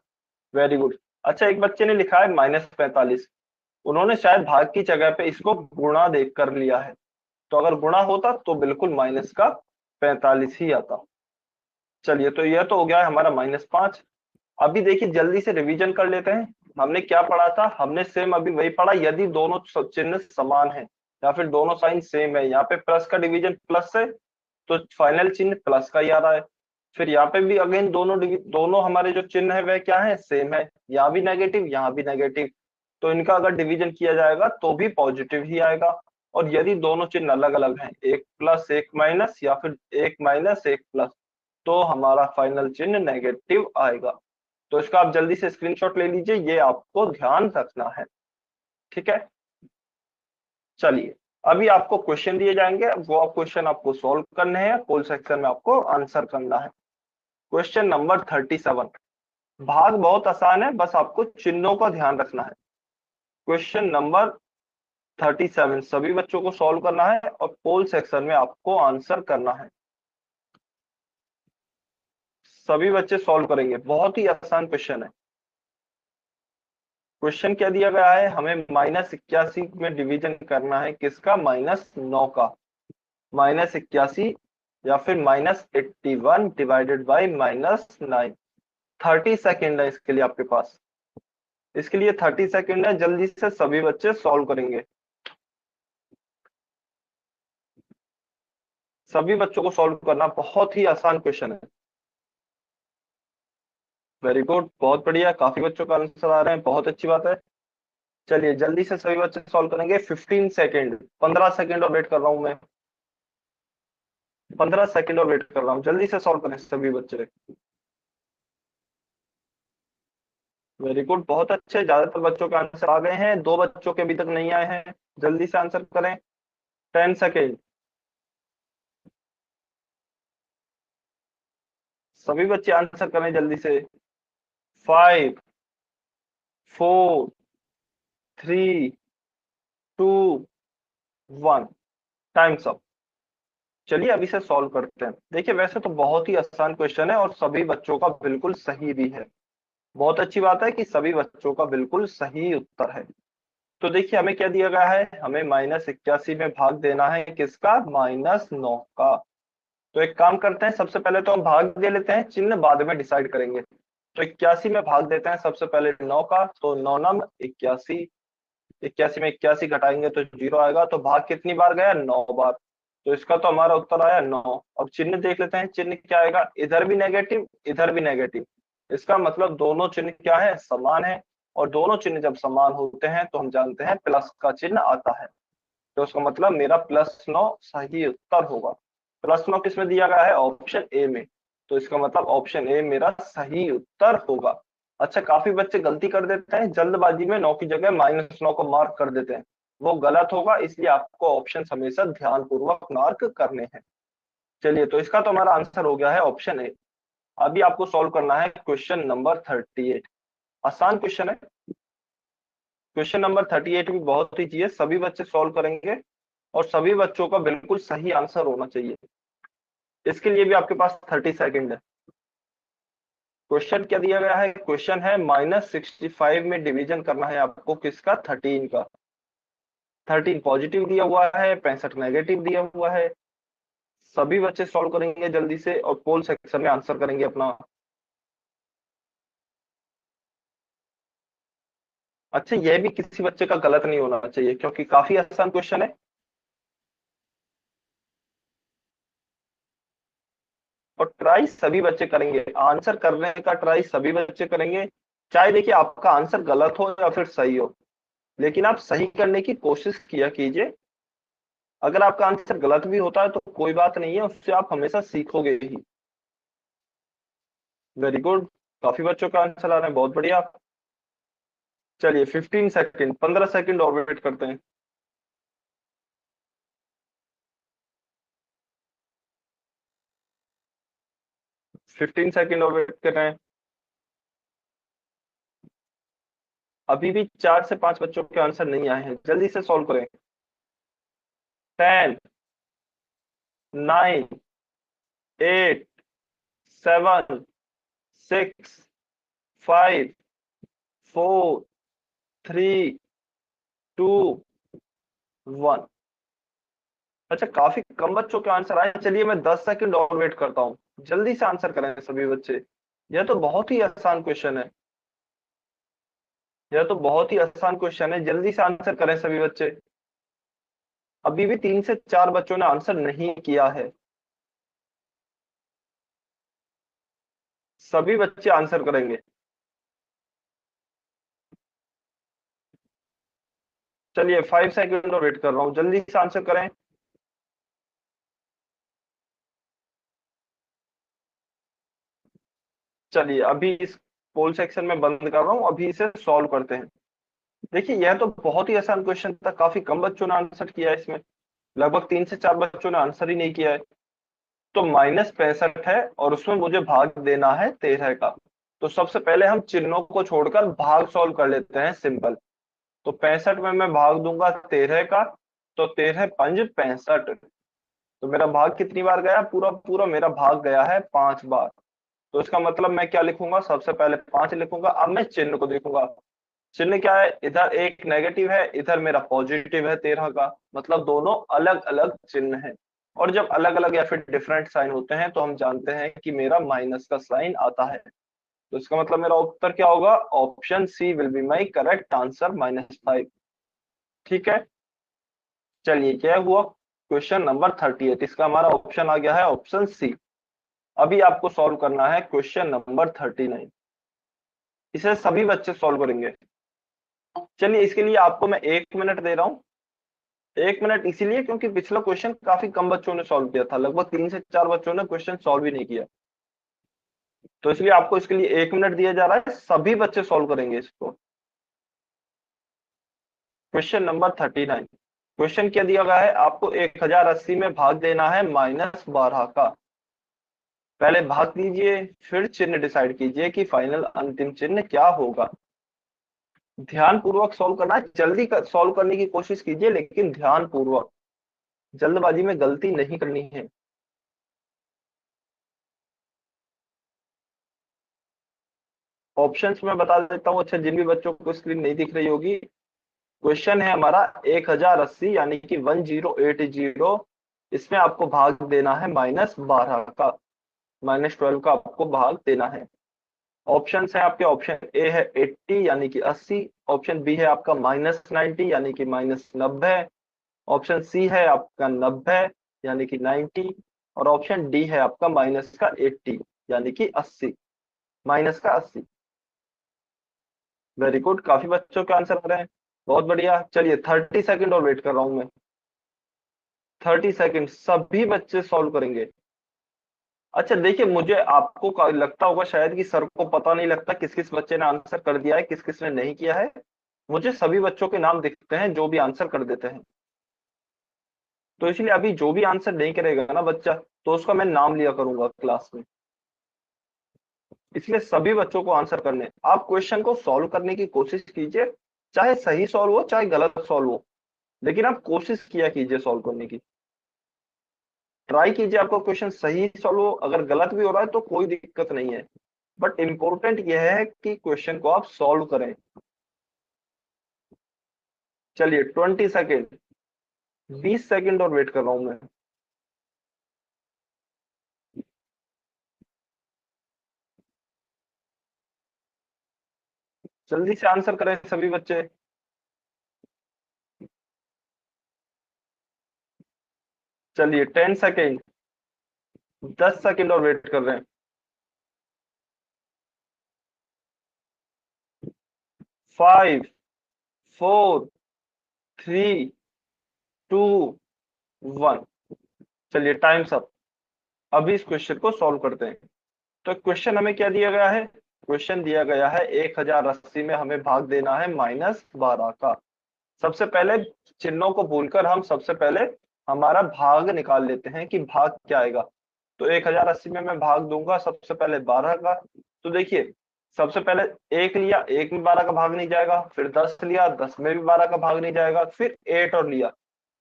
Very good. अच्छा, एक बच्चे ने लिखा है -45। उन्होंने शायद भाग की जगह पे इसको गुणा देख कर लिया है। तो अगर गुणा होता तो बिल्कुल माइनस का 45 ही आता। चलिए, तो यह तो हो गया है हमारा -5। अभी देखिए जल्दी से रिवीजन कर लेते हैं। हमने क्या पढ़ा था, हमने सेम अभी वही पढ़ा, यदि दोनों चिन्ह समान है या फिर दोनों साइन सेम है, यहाँ पे प्लस का डिवीजन प्लस है तो फाइनल चिन्ह प्लस का ही आ रहा है। फिर यहाँ पे भी अगेन दोनों हमारे जो चिन्ह है वह क्या है, सेम है। यहाँ भी नेगेटिव, यहाँ भी नेगेटिव। तो इनका अगर डिवीजन किया जाएगा तो भी पॉजिटिव ही आएगा। और यदि दोनों चिन्ह अलग अलग हैं, एक प्लस एक माइनस या फिर एक माइनस एक प्लस, तो हमारा फाइनल चिन्ह नेगेटिव आएगा। तो इसका आप जल्दी से स्क्रीनशॉट ले लीजिए, ये आपको ध्यान रखना है। ठीक है, चलिए। अभी आपको क्वेश्चन दिए जाएंगे, वो क्वेश्चन आपको सॉल्व करने हैं, पोल सेक्शन में आपको आंसर करना है। Question number 37। भाग बहुत आसान है, बस आपको चिन्हों का ध्यान रखना है। क्वेश्चन नंबर 37 सभी बच्चों को सॉल्व करना है और पोल सेक्शन में आपको आंसर करना है। सभी बच्चे सॉल्व करेंगे, बहुत ही आसान क्वेश्चन है। क्वेश्चन क्या दिया गया है, हमें -81 में डिवीजन करना है, किसका, -9 का। -81 या फिर -81 डिवाइडेड बाई -9। 30 सेकेंड है इसके लिए आपके पास। इसके लिए 30 सेकेंड है, जल्दी से सभी बच्चे सॉल्व करेंगे। सभी बच्चों को सॉल्व करना, बहुत ही आसान क्वेश्चन है। वेरी गुड, बहुत बढ़िया, काफी बच्चों का आंसर आ रहे हैं, बहुत अच्छी बात है। चलिए जल्दी से सभी बच्चे सॉल्व करेंगे। 15 सेकेंड, 15 सेकेंड और वेट कर रहा हूं मैं। 15 सेकेंड और वेट कर रहा हूँ, जल्दी से सॉल्व करें सभी बच्चे। वेरी गुड, बहुत अच्छे, ज्यादातर बच्चों के आंसर आ गए हैं, दो बच्चों के अभी तक नहीं आए हैं। जल्दी से आंसर करें। 10 सेकेंड। सभी बच्चे आंसर करें जल्दी से। 5, 4, 3, 2, 1। Times up. चलिए अभी से सॉल्व करते हैं। देखिए वैसे तो बहुत ही आसान क्वेश्चन है और सभी बच्चों का बिल्कुल सही भी है। बहुत अच्छी बात है कि सभी बच्चों का बिल्कुल सही उत्तर है। तो देखिए हमें क्या दिया गया है, हमें -81 में भाग देना है, किसका, -9 का। तो एक काम करते हैं, सबसे पहले तो हम भाग दे लेते हैं, चिन्ह बाद में डिसाइड करेंगे। तो 81 में भाग देते हैं सबसे पहले 9 का, तो 9 नम 81। 81 में 81 घटाएंगे तो 0 आएगा, तो भाग कितनी बार गया, 9 बार। तो इसका तो हमारा उत्तर आया 9। अब चिन्ह देख लेते हैं, चिन्ह क्या आएगा, इधर भी नेगेटिव इधर भी नेगेटिव। इसका मतलब दोनों चिन्ह क्या है, समान है। और दोनों चिन्ह जब समान होते हैं तो हम जानते हैं प्लस का चिन्ह आता है। तो उसका मतलब मेरा +9 सही उत्तर होगा। +9 किस में दिया गया है, ऑप्शन ए में। तो इसका मतलब ऑप्शन ए मेरा सही उत्तर होगा। अच्छा, काफी बच्चे गलती कर देते हैं, जल्दबाजी में 9 की जगह -9 को मार्क कर देते हैं। वो गलत होगा, इसलिए आपको ऑप्शन हमेशा ध्यानपूर्वक मार्क करने हैं। चलिए, तो इसका तो हमारा आंसर हो गया है ऑप्शन ए। अभी आपको सॉल्व करना है क्वेश्चन नंबर 38। आसान क्वेश्चन है। क्वेश्चन नंबर 38 भी बहुत ईजी है, सभी बच्चे सॉल्व करेंगे और सभी बच्चों का बिल्कुल सही आंसर होना चाहिए। इसके लिए भी आपके पास 30 सेकेंड है। क्वेश्चन क्या दिया गया है, क्वेश्चन है -65 में डिवीजन करना है आपको, किसका, 13 का। 13 पॉजिटिव दिया हुआ है, 65 नेगेटिव दिया हुआ है। सभी बच्चे सॉल्व करेंगे जल्दी से और पोल सेक्शन में आंसर करेंगे अपना। अच्छा, यह भी किसी बच्चे का गलत नहीं होना चाहिए क्योंकि काफी आसान क्वेश्चन है। और ट्राई सभी बच्चे करेंगे, आंसर करने का ट्राई सभी बच्चे करेंगे। चाहे देखिए आपका आंसर गलत हो या फिर सही हो, लेकिन आप सही करने की कोशिश किया कीजिए। अगर आपका आंसर गलत भी होता है तो कोई बात नहीं है, उससे आप हमेशा सीखोगे ही। वेरी गुड, काफी बच्चों का आंसर आ रहे हैं, बहुत बढ़िया। चलिए 15 सेकंड, 15 सेकंड और वेट करते हैं। 15 सेकंड और वेट कर रहे हैं। अभी भी 4 से 5 बच्चों के आंसर नहीं आए हैं, जल्दी से सॉल्व करें। 10, 9, 8, 7, 6, 5, 4, 3, 2, 1। अच्छा, काफी कम बच्चों के आंसर आए। चलिए मैं 10 सेकंड और वेट करता हूँ, जल्दी से आंसर करें सभी बच्चे। यह तो बहुत ही आसान क्वेश्चन है, यह तो बहुत ही आसान क्वेश्चन है, जल्दी से आंसर करें सभी बच्चे। अभी भी 3 से 4 बच्चों ने आंसर नहीं किया है। सभी बच्चे आंसर करेंगे। चलिए 5 सेकंड और वेट कर रहा हूँ, जल्दी से आंसर करें। चलिए अभी इस पोल सेक्शन में बंद कर रहा हूँ, अभी इसे सॉल्व करते हैं। देखिए यह तो बहुत ही आसान क्वेश्चन था, काफी कम बच्चों ने आंसर किया है इसमें। लगभग 3 से 4 बच्चों ने आंसर ही नहीं किया है। तो -65 है और उसमें मुझे भाग देना है 13 का। तो सबसे पहले हम चिन्हों को छोड़कर भाग सॉल्व कर लेते हैं, सिंपल। तो 65 में मैं भाग दूंगा 13 का। तो 13 पंज 65। तो मेरा भाग कितनी बार गया, पूरा पूरा मेरा भाग गया है 5 बार। तो इसका मतलब मैं क्या लिखूंगा, सबसे पहले 5 लिखूंगा। अब मैं चिन्ह को देखूंगा। चिन्ह क्या है, इधर एक नेगेटिव है, इधर मेरा पॉजिटिव है 13 का। मतलब दोनों अलग अलग चिन्ह हैं। और जब अलग अलग या फिर डिफरेंट साइन होते हैं तो हम जानते हैं कि मेरा माइनस का साइन आता है। तो इसका मतलब मेरा उत्तर क्या होगा, option C will be my correct answer, -5। ठीक है। चलिए क्या हुआ, क्वेश्चन नंबर 38, इसका हमारा ऑप्शन आ गया है ऑप्शन सी। अभी आपको सॉल्व करना है क्वेश्चन नंबर 39। इसे सभी बच्चे सॉल्व करेंगे। चलिए इसके लिए आपको मैं 1 मिनट दे रहा हूँ। 1 मिनट इसीलिए क्योंकि पिछला क्वेश्चन काफी कम बच्चों ने सॉल्व किया था, लगभग 3 से 4 बच्चों ने क्वेश्चन सॉल्व ही नहीं किया। तो इसलिए आपको इसके लिए 1 मिनट दिया जा रहा है, सभी बच्चे सॉल्व करेंगे इसको। Question number 39। क्वेश्चन क्या दिया गया है, आपको 1080 में भाग देना है -12 का। पहले भाग कीजिए, फिर चिन्ह डिसाइड कीजिए कि फाइनल अंतिम चिन्ह क्या होगा। ध्यान पूर्वक सॉल्व करना है, जल्दी सॉल्व करने की कोशिश कीजिए, लेकिन ध्यान पूर्वक, जल्दबाजी में गलती नहीं करनी है। ऑप्शंस मैं बता देता हूँ, अच्छा जिन भी बच्चों को स्क्रीन नहीं दिख रही होगी। क्वेश्चन है हमारा 1080 यानी कि 1080। इसमें आपको भाग देना है -12 का, -12 का आपको भाग देना है। ऑप्शन है आपके, ऑप्शन ए है 80 यानी कि 80। ऑप्शन बी है आपका -90 यानी कि -90। ऑप्शन सी है आपका 90 यानी कि 90। और ऑप्शन डी है आपका माइनस का 80 यानी कि 80, -80। वेरी गुड, काफी बच्चों के आंसर आ रहे हैं, बहुत बढ़िया। चलिए 30 सेकंड और वेट कर रहा हूं मैं। 30 सेकंड, सभी बच्चे सॉल्व करेंगे। अच्छा देखिए, मुझे आपको लगता होगा शायद कि सर को पता नहीं लगता किस किस बच्चे ने आंसर कर दिया है, किस किस ने नहीं किया है। मुझे सभी बच्चों के नाम दिखते हैं जो भी आंसर कर देते हैं। तो इसलिए अभी जो भी आंसर नहीं करेगा ना बच्चा, तो उसका मैं नाम लिया करूंगा क्लास में। इसलिए सभी बच्चों को आंसर करने, आप क्वेश्चन को सॉल्व करने की कोशिश कीजिए। चाहे सही सॉल्व हो चाहे गलत सॉल्व हो, लेकिन आप कोशिश किया कीजिए सॉल्व करने की। ट्राई कीजिए आपको क्वेश्चन सही सॉल्व हो, अगर गलत भी हो रहा है तो कोई दिक्कत नहीं है। बट इंपॉर्टेंट यह है कि क्वेश्चन को आप सॉल्व करें। चलिए 20 सेकेंड, 20 सेकेंड और वेट कर रहा हूं मैं। जल्दी से आंसर करें सभी बच्चे। चलिए 10 सेकेंड, 10 सेकेंड और वेट कर रहे हैं। 5, 4, 3, 2, 1। चलिए टाइम्स अप। अभी इस क्वेश्चन को सॉल्व करते हैं। तो क्वेश्चन हमें क्या दिया गया है? क्वेश्चन दिया गया है 1080 में हमें भाग देना है -12 का। सबसे पहले चिन्हों को भूलकर हम सबसे पहले हमारा भाग निकाल लेते हैं कि भाग क्या आएगा। तो 1080 में मैं भाग दूंगा सबसे पहले 12 का। तो देखिए, सबसे पहले एक लिया, एक में 12 का भाग नहीं जाएगा, फिर 10 लिया, 10 में भी 12 का भाग नहीं जाएगा, फिर 8 और लिया।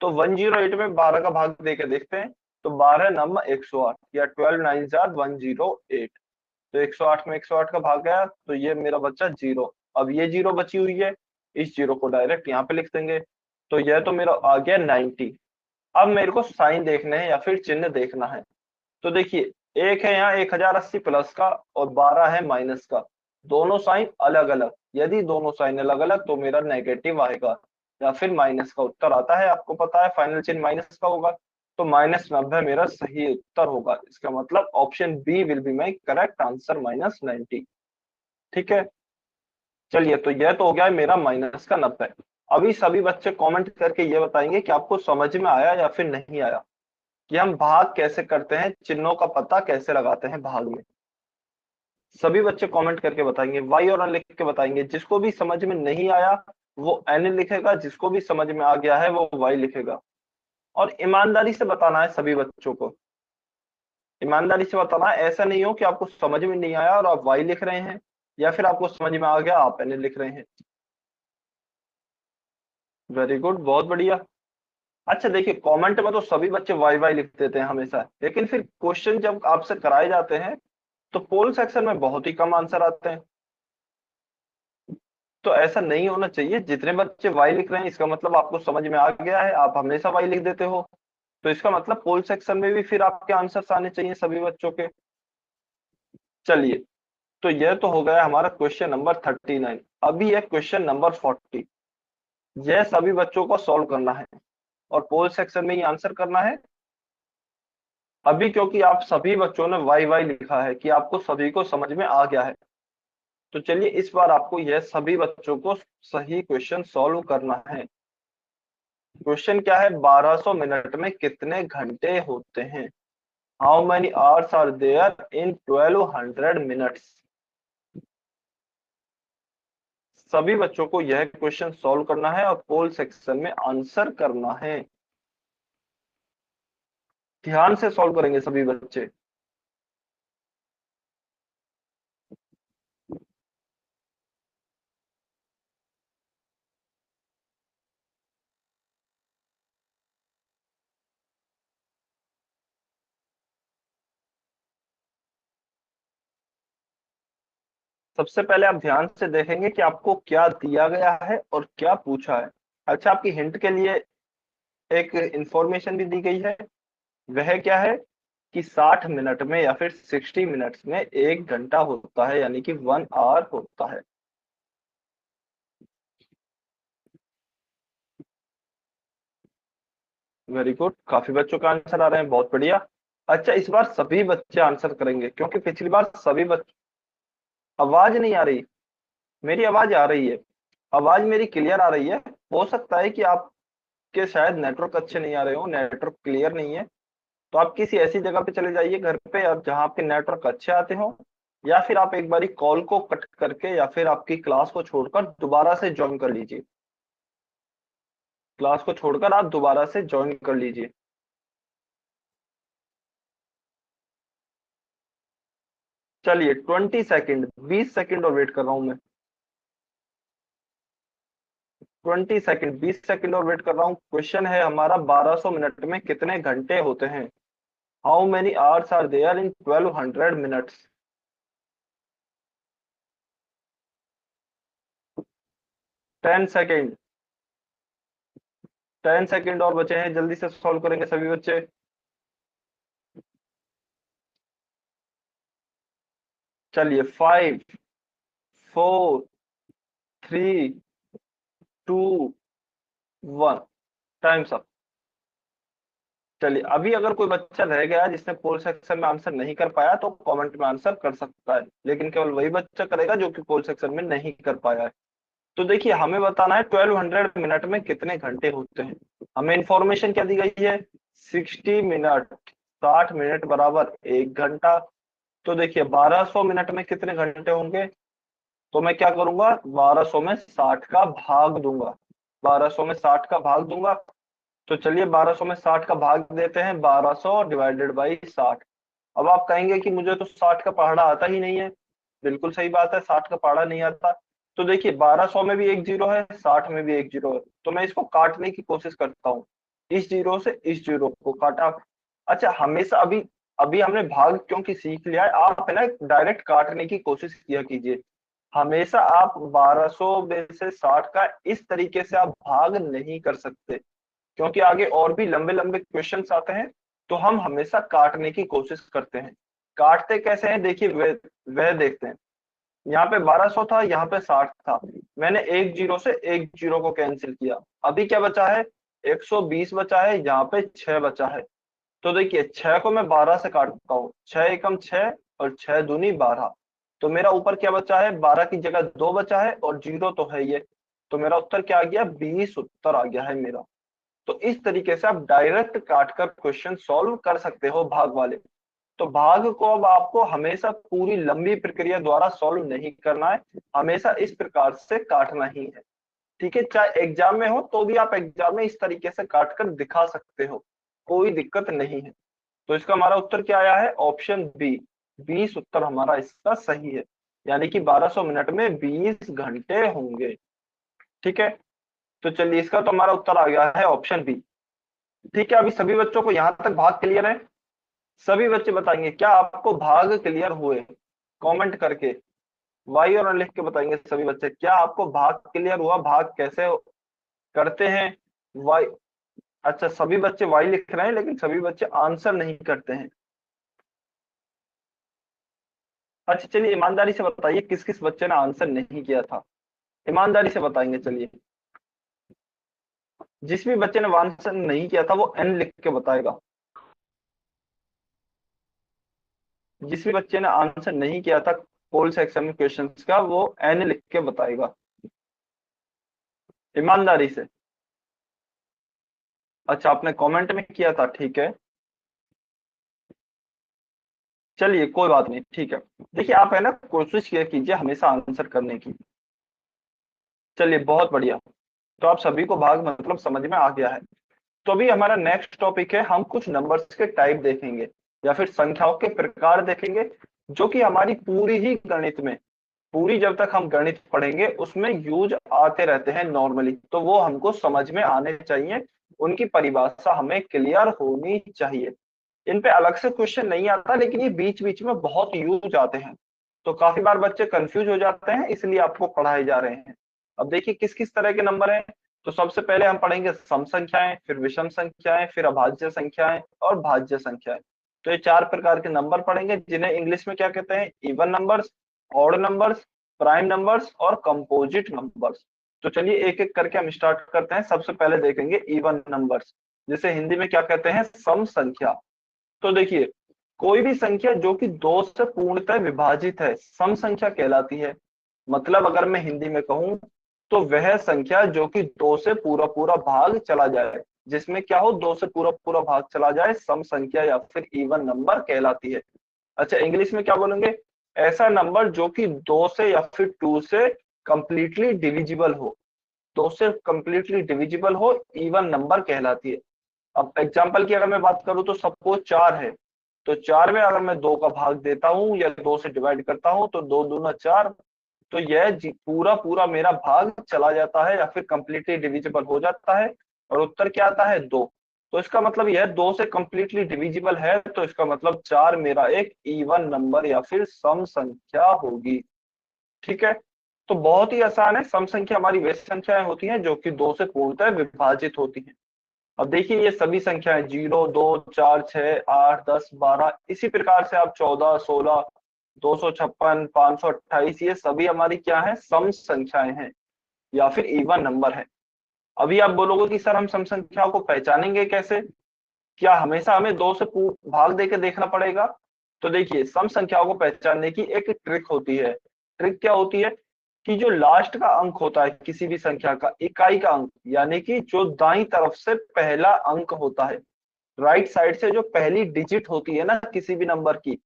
तो 108 में 12 का भाग देके देखते हैं। तो 12 नम 108 या 12 9 108। तो 108 में 108 का भाग गया, तो ये मेरा बच्चा 0। अब ये 0 बची हुई है, इस 0 को डायरेक्ट यहाँ पे लिख देंगे। तो यह तो मेरा आ गया 90। अब मेरे को साइन देखना है या फिर चिन्ह देखना है। तो देखिए, एक है यहाँ 1080 प्लस का और 12 है माइनस का। दोनों साइन अलग अलग, यदि दोनों साइन अलग अलग तो मेरा नेगेटिव आएगा या फिर माइनस का उत्तर आता है। आपको पता है फाइनल चिन्ह माइनस का होगा। तो -90 मेरा सही उत्तर होगा। इसका मतलब option B will be my correct answer, -90। ठीक है। चलिए, तो यह तो हो गया मेरा -90। अभी सभी बच्चे कमेंट करके ये बताएंगे कि आपको समझ में आया या फिर नहीं आया, कि हम भाग कैसे करते हैं, चिन्हों का पता कैसे लगाते हैं भाग में। सभी बच्चे कमेंट करके बताएंगे, वाई और एन लिख के बताएंगे। जिसको भी समझ में नहीं आया वो एन लिखेगा, जिसको भी समझ में आ गया है वो वाई लिखेगा। और ईमानदारी से बताना है सभी बच्चों को, ईमानदारी से बताना है। ऐसा नहीं हो कि आपको समझ में नहीं आया और आप वाई लिख रहे हैं, या फिर आपको समझ में आ गया आप एन लिख रहे हैं। वेरी गुड, बहुत बढ़िया। अच्छा देखिए, कमेंट में तो सभी बच्चे वाई वाई लिख देते हैं हमेशा, लेकिन फिर क्वेश्चन जब आपसे कराए जाते हैं तो पोल सेक्शन में बहुत ही कम आंसर आते हैं। तो ऐसा नहीं होना चाहिए। जितने बच्चे वाई लिख रहे हैं इसका मतलब आपको समझ में आ गया है, आप हमेशा वाई लिख देते हो। तो इसका मतलब पोल सेक्शन में भी फिर आपके आंसर्स आने चाहिए सभी बच्चों के। चलिए, तो यह तो हो गया हमारा क्वेश्चन नंबर 39। अभी है क्वेश्चन नंबर 40। यह सभी बच्चों को सॉल्व करना है और पोल सेक्शन में ही आंसर करना है। अभी क्योंकि आप सभी बच्चों ने वाई वाई लिखा है कि आपको सभी को समझ में आ गया है, तो चलिए इस बार आपको यह सभी बच्चों को सही क्वेश्चन सॉल्व करना है। क्वेश्चन क्या है? 1200 मिनट में कितने घंटे होते हैं? How many hours are there in 1200 minutes? सभी बच्चों को यह क्वेश्चन सॉल्व करना है और पोल सेक्शन में आंसर करना है। ध्यान से सॉल्व करेंगे सभी बच्चे। सबसे पहले आप ध्यान से देखेंगे कि आपको क्या दिया गया है और क्या पूछा है। अच्छा, आपकी हिंट के लिए एक इंफॉर्मेशन भी दी गई है। वह क्या है कि 60 मिनट में या फिर 60 मिनट्स में 1 घंटा होता है, यानी कि 1 आवर होता है। वेरी गुड, काफी बच्चों का आंसर आ रहे हैं, बहुत बढ़िया। अच्छा, इस बार सभी बच्चे आंसर करेंगे क्योंकि पिछली बार सभी बच्चे। आवाज नहीं आ रही? मेरी आवाज आ रही है, आवाज मेरी क्लियर आ रही है। हो सकता है कि आपके शायद नेटवर्क अच्छे नहीं आ रहे हो, नेटवर्क क्लियर नहीं है। तो आप किसी ऐसी जगह पे चले जाइए घर पे, या जहां आपके नेटवर्क अच्छे आते हो, या फिर आप एक बारी कॉल को कट करके या फिर आपकी क्लास को छोड़कर दोबारा से ज्वाइन कर लीजिए। क्लास को छोड़कर आप दोबारा से ज्वाइन कर लीजिए। चलिए 20 सेकेंड, 20 सेकेंड और वेट कर रहा हूं मैं। 20 सेकेंड, 20 सेकेंड और वेट कर रहा हूँ। क्वेश्चन है हमारा 1200 मिनट में कितने घंटे होते हैं? How many hours are there in 1200 minutes? 10 second, 10 second और बचे हैं, जल्दी से सॉल्व करेंगे सभी बच्चे। चलिए 5 4 3 2 1, टाइम्स अप। चलिए, अभी अगर कोई बच्चा रह गया जिसने पोल सेक्शन में आंसर नहीं कर पाया तो कमेंट में आंसर कर सकता है, लेकिन केवल वही बच्चा करेगा जो कि पोल सेक्शन में नहीं कर पाया है। तो देखिए, हमें बताना है 1200 मिनट में कितने घंटे होते हैं। हमें इंफॉर्मेशन क्या दी गई है? 60 मिनट, 60 मिनट बराबर 1 घंटा। तो देखिए 1200 मिनट में कितने घंटे होंगे? तो मैं क्या करूंगा, 1200 में 60 का भाग दूंगा, 1200 में 60 का भाग दूंगा। तो चलिए 1200 में 60 का भाग देते हैं, 1200 डिवाइडेड बाई 60। अब आप कहेंगे कि मुझे तो 60 का पहाड़ा आता ही नहीं है। बिल्कुल सही बात है, 60 का पहाड़ा नहीं आता। तो देखिए 1200 में भी एक जीरो है, 60 में भी एक जीरो है, तो मैं इसको काटने की कोशिश करता हूँ। इस जीरो से इस जीरो को काटा। अच्छा, हमेशा अभी अभी हमने भाग क्योंकि सीख लिया है, आप है ना डायरेक्ट काटने की कोशिश किया कीजिए। हमेशा आप 1200 में से 60 का इस तरीके से आप भाग नहीं कर सकते, क्योंकि आगे और भी लंबे लंबे क्वेश्चंस आते हैं। तो हम हमेशा काटने की कोशिश करते हैं। काटते कैसे हैं, देखिए वह देखते हैं। यहाँ पे 1200 था, यहाँ पे 60 था। मैंने एक जीरो से एक जीरो को कैंसिल किया। अभी क्या बचा है, 120 बचा है, यहाँ पे 6 बचा है। तो देखिए 6 को मैं 12 से काटता हूँ, 6 एकम 6 और 6 दूनी 12। तो मेरा ऊपर क्या बचा है, 12 की जगह 2 बचा है और जीरो तो है ये। तो मेरा उत्तर क्या आ गया, 20 उत्तर आ गया है मेरा। तो इस तरीके से आप डायरेक्ट काटकर क्वेश्चन सॉल्व कर सकते हो भाग वाले। तो भाग को अब आपको हमेशा पूरी लंबी प्रक्रिया द्वारा सॉल्व नहीं करना है, हमेशा इस प्रकार से काटना ही है। ठीक है, चाहे एग्जाम में हो तो भी आप एग्जाम में इस तरीके से काट कर दिखा सकते हो, कोई दिक्कत नहीं है। तो इसका हमारा उत्तर क्या आया है, ऑप्शन बी, 20 उत्तर हमारा इसका सही है। यानी कि 1200 मिनट में 20 घंटे होंगे। ठीक है, तो चलिए इसका तो हमारा उत्तर आ गया है ऑप्शन बी। ठीक है, अभी सभी बच्चों को यहां तक भाग क्लियर है? सभी बच्चे बताएंगे क्या आपको भाग क्लियर हुए, कमेंट करके वाई और लिख के बताएंगे सभी बच्चे, क्या आपको भाग क्लियर हुआ, भाग कैसे करते हैं? वाई। अच्छा, सभी बच्चे वाई लिख रहे हैं लेकिन सभी बच्चे आंसर नहीं करते हैं। अच्छा चलिए ईमानदारी से बताइए किस किस बच्चे ने आंसर नहीं किया था, ईमानदारी से बताएंगे। चलिए जिस भी बच्चे ने आंसर नहीं किया था वो एन लिख के बताएगा। जिस भी बच्चे ने आंसर नहीं किया था पोल सेक्शन में क्वेश्चंस का, वो एन लिख के बताएगा ईमानदारी से। अच्छा आपने कमेंट में किया था, ठीक है, चलिए कोई बात नहीं, ठीक है। देखिए आप है ना कोशिश किया कीजिए हमेशा आंसर करने की। चलिए बहुत बढ़िया, तो आप सभी को भाग मतलब समझ में आ गया है। तो अभी हमारा नेक्स्ट टॉपिक है, हम कुछ नंबर्स के टाइप देखेंगे या फिर संख्याओं के प्रकार देखेंगे, जो कि हमारी पूरी ही गणित में, पूरी जब तक हम गणित पढ़ेंगे उसमें यूज आते रहते हैं नॉर्मली, तो वो हमको समझ में आने चाहिए, उनकी परिभाषा हमें क्लियर होनी चाहिए। इन पे अलग से क्वेश्चन नहीं आता लेकिन ये बीच बीच में बहुत यूज आते हैं, तो काफी बार बच्चे कंफ्यूज हो जाते हैं, इसलिए आपको पढ़ाए जा रहे हैं। अब देखिए किस किस तरह के नंबर हैं। तो सबसे पहले हम पढ़ेंगे सम संख्याएं, फिर विषम संख्याएं, फिर अभाज्य संख्याएं और भाज्य संख्याएं। तो ये 4 प्रकार के नंबर पढ़ेंगे, जिन्हें इंग्लिश में क्या कहते हैं, even numbers, odd numbers, prime numbers और कंपोजिट नंबर्स। तो चलिए एक एक करके हम स्टार्ट करते हैं। सबसे पहले देखेंगे इवन नंबर्स, जिसे हिंदी में क्या कहते हैं, सम संख्या। तो देखिए कोई भी संख्या जो कि दो से पूर्णतः विभाजित है सम संख्या कहलाती है। मतलब अगर मैं हिंदी में कहूं तो वह संख्या जो कि दो से पूरा पूरा भाग चला जाए, जिसमें क्या हो, दो से पूरा पूरा भाग चला जाए, सम संख्या या फिर इवन नंबर कहलाती है। अच्छा इंग्लिश में क्या बोलेंगे, ऐसा नंबर जो कि दो से या फिर टू से कंप्लीटली डिविजिबल हो, दो से कंप्लीटली डिविजिबल हो, इवन नंबर कहलाती है। अब एग्जाम्पल की अगर मैं बात करूं तो सपोज 4 है, तो 4 में अगर मैं 2 का भाग देता हूं या 2 से डिवाइड करता हूं तो 2 दूना 4, तो यह पूरा पूरा मेरा भाग चला जाता है या फिर कंप्लीटली डिविजिबल हो जाता है, और उत्तर क्या आता है, 2। तो इसका मतलब यह 2 से कंप्लीटली डिविजिबल है, तो इसका मतलब 4 मेरा एक इवन नंबर या फिर सम संख्या होगी। ठीक है, तो बहुत ही आसान है, सम संख्या हमारी वे संख्याएं होती हैं जो कि 2 से पूर्णतः विभाजित होती हैं। अब देखिए ये सभी संख्याएं 0, 2, 4, 6, 8, 10, 12, इसी प्रकार से आप 14, 16, 256, 528, ये सभी हमारी क्या है, सम संख्याएं हैं या फिर इवन नंबर है। अभी आप बोलोगे कि सर हम सम संख्याओं को पहचानेंगे कैसे, क्या हमेशा हमें दो से भाग देके देखना पड़ेगा? तो देखिए सम संख्याओं को पहचानने की एक ट्रिक होती है। ट्रिक क्या होती है कि जो लास्ट का अंक होता है किसी भी संख्या का, इकाई का अंक, यानी कि जो दाईं तरफ से पहला अंक होता है, राइट साइड से जो पहली डिजिट होती है ना किसी भी नंबर की,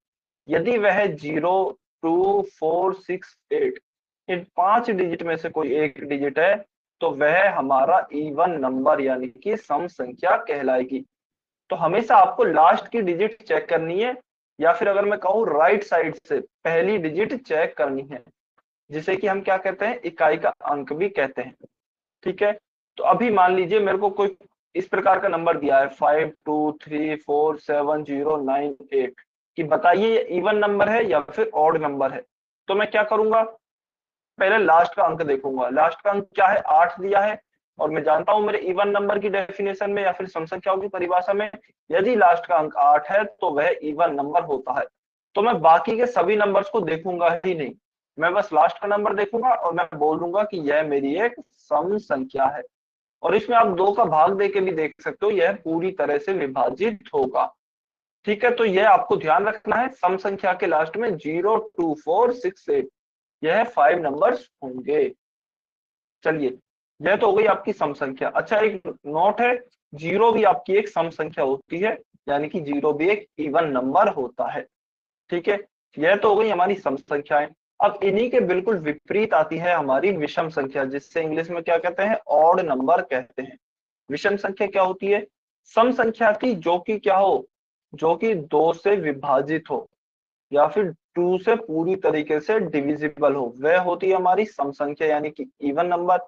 यदि वह 0, 2, 4, 6, 8 इन 5 डिजिट में से कोई एक डिजिट है, तो वह हमारा इवन नंबर यानी कि सम संख्या कहलाएगी। तो हमेशा आपको लास्ट की डिजिट चेक करनी है, या फिर अगर मैं कहूँ राइट साइड से पहली डिजिट चेक करनी है, जिसे कि हम क्या कहते हैं, इकाई का अंक भी कहते हैं। ठीक है, तो अभी मान लीजिए मेरे को कोई इस प्रकार का नंबर दिया है 52347098, कि बताइए ये इवन नंबर है या फिर ऑड नंबर है। तो मैं क्या करूंगा, पहले लास्ट का अंक देखूंगा। लास्ट का अंक क्या है, 8 दिया है, और मैं जानता हूं मेरे इवन नंबर की डेफिनेशन में या फिर सम संख्याओं की परिभाषा में, यदि लास्ट का अंक 8 है तो वह इवन नंबर होता है। तो मैं बाकी के सभी नंबर्स को देखूंगा ही नहीं, मैं बस लास्ट का नंबर देखूंगा और मैं बोल दूंगा कि यह मेरी एक सम संख्या है। और इसमें आप 2 का भाग दे के भी देख सकते हो, यह पूरी तरह से विभाजित होगा। ठीक है, तो यह आपको ध्यान रखना है, सम संख्या के लास्ट में 0, 2, 4, 6, 8 यह 5 नंबर्स होंगे। चलिए, यह तो हो गई आपकी सम संख्या। अच्छा, एक नोट है, जीरो भी आपकी एक सम संख्या होती है, यानी कि जीरो भी एक इवन नंबर होता है। ठीक है, यह तो हो गई हमारी सम संख्याएं। अब इन्हीं के बिल्कुल विपरीत आती है हमारी विषम संख्या, जिससे इंग्लिश में क्या कहते हैं, ऑड नंबर कहते हैं। विषम संख्या क्या होती है, सम संख्या की जो कि क्या हो, जो कि 2 से विभाजित हो या फिर 2 से पूरी तरीके से डिविजिबल हो, वह होती है हमारी सम संख्या यानी कि इवन नंबर।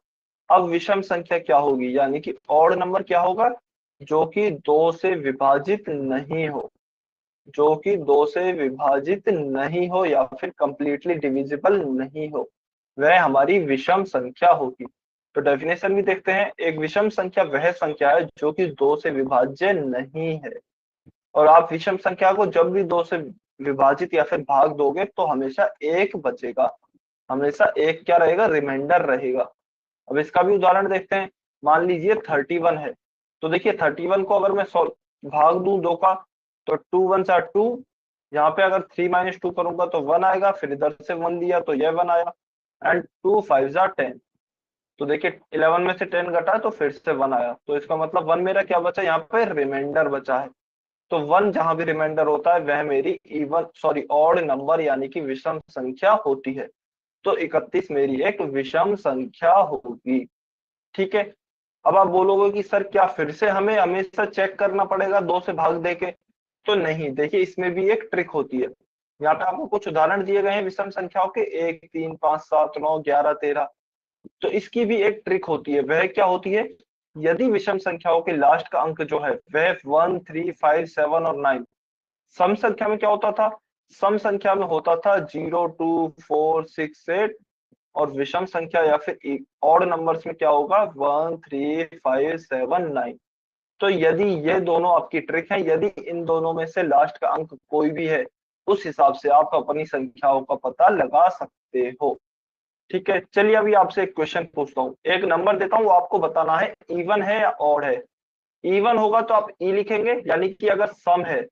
अब विषम संख्या क्या होगी, यानी कि ऑड नंबर क्या होगा, जो कि 2 से विभाजित नहीं हो, जो कि 2 से विभाजित नहीं हो या फिर कंप्लीटली डिविजिबल नहीं हो, वह हमारी विषम संख्या होगी। तो डेफिनेशन भी देखते हैं, एक विषम संख्या वह संख्या है जो कि 2 से विभाज्य नहीं है। और आप विषम संख्या को जब भी 2 से विभाजित या फिर भाग दोगे तो हमेशा एक बचेगा, हमेशा एक क्या रहेगा, रिमाइंडर रहेगा। अब इसका भी उदाहरण देखते हैं, मान लीजिए 31 है, तो देखिए 31 को अगर मैं भाग दूं 2 का, तो 2 1 2, यहाँ पे अगर 3 - 2 करूंगा तो 1 आएगा, फिर इधर से 1 दिया तो यह 1 आया, एंड 2 5 10, तो देखिए 11 में से 10 घटा तो फिर से 1 आया, तो इसका मतलब 1 मेरा क्या बचा, यहाँ पे रिमाइंडर बचा है। तो 1 जहां भी रिमाइंडर होता है वह मेरी इवन सॉरी ऑड नंबर यानी कि विषम संख्या होती है। तो 31 मेरी एक विषम संख्या होगी। ठीक है, अब आप बोलोगे कि सर क्या फिर से हमें हमेशा चेक करना पड़ेगा 2 से भाग देके, तो नहीं, देखिए इसमें भी एक ट्रिक होती है। यहाँ पे आपको कुछ उदाहरण दिए गए हैं विषम संख्याओं के, 1 3 5 7 9 11 13, तो इसकी भी एक ट्रिक होती है। वह क्या होती है, यदि विषम संख्याओं के लास्ट का अंक जो है वह 1 3 5 7 और 9, सम संख्या में क्या होता था, सम संख्या में होता था 0 2 4 6 8, और विषम संख्या या फिर ऑड नंबर्स में क्या होगा, 1 3 5 7 9। तो यदि ये दोनों आपकी ट्रिक है, यदि इन दोनों में से लास्ट का अंक कोई भी है, उस हिसाब से आप अपनी संख्याओं का पता लगा सकते हो। ठीक है, चलिए अभी आपसे एक क्वेश्चन पूछता हूँ, एक नंबर देता हूँ, आपको बताना है इवन है या ऑड है। इवन होगा तो आप ई लिखेंगे, यानी कि अगर सम है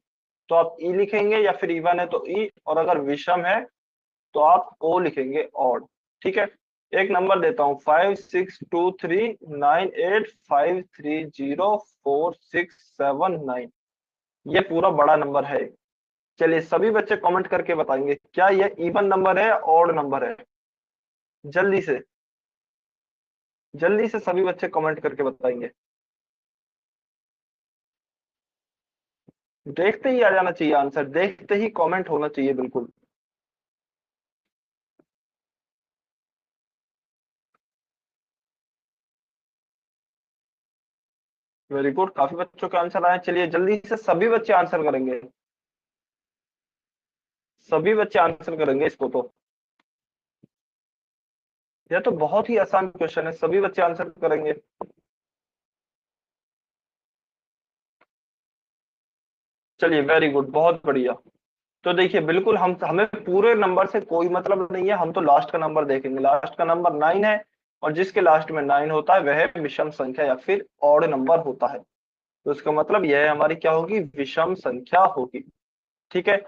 तो आप ई लिखेंगे, या फिर इवन है तो ई, और अगर विषम है तो आप ओ लिखेंगे, ऑड। ठीक है, एक नंबर देता हूँ 562398530467 9, ये पूरा बड़ा नंबर है। चलिए सभी बच्चे कमेंट करके बताएंगे क्या ये इवन नंबर है, ऑड नंबर है, जल्दी से, जल्दी से सभी बच्चे कमेंट करके बताएंगे। देखते ही आ जाना चाहिए आंसर, देखते ही कमेंट होना चाहिए बिल्कुल। वेरी गुड, काफी बच्चों के आंसर आए। चलिए जल्दी से सभी बच्चे आंसर करेंगे, सभी बच्चे आंसर करेंगे इसको तो। यह तो बहुत ही आसान क्वेश्चन है, सभी बच्चे आंसर करेंगे। चलिए वेरी गुड, बहुत बढ़िया। तो देखिए बिल्कुल हम हमें पूरे नंबर से कोई मतलब नहीं है, हम तो लास्ट का नंबर देखेंगे। लास्ट का नंबर 9 है, और जिसके लास्ट में 9 होता है वह विषम संख्या या फिर ऑड नंबर होता है। तो इसका मतलब यह हमारी क्या होगी, विषम संख्या होगी। ठीक है,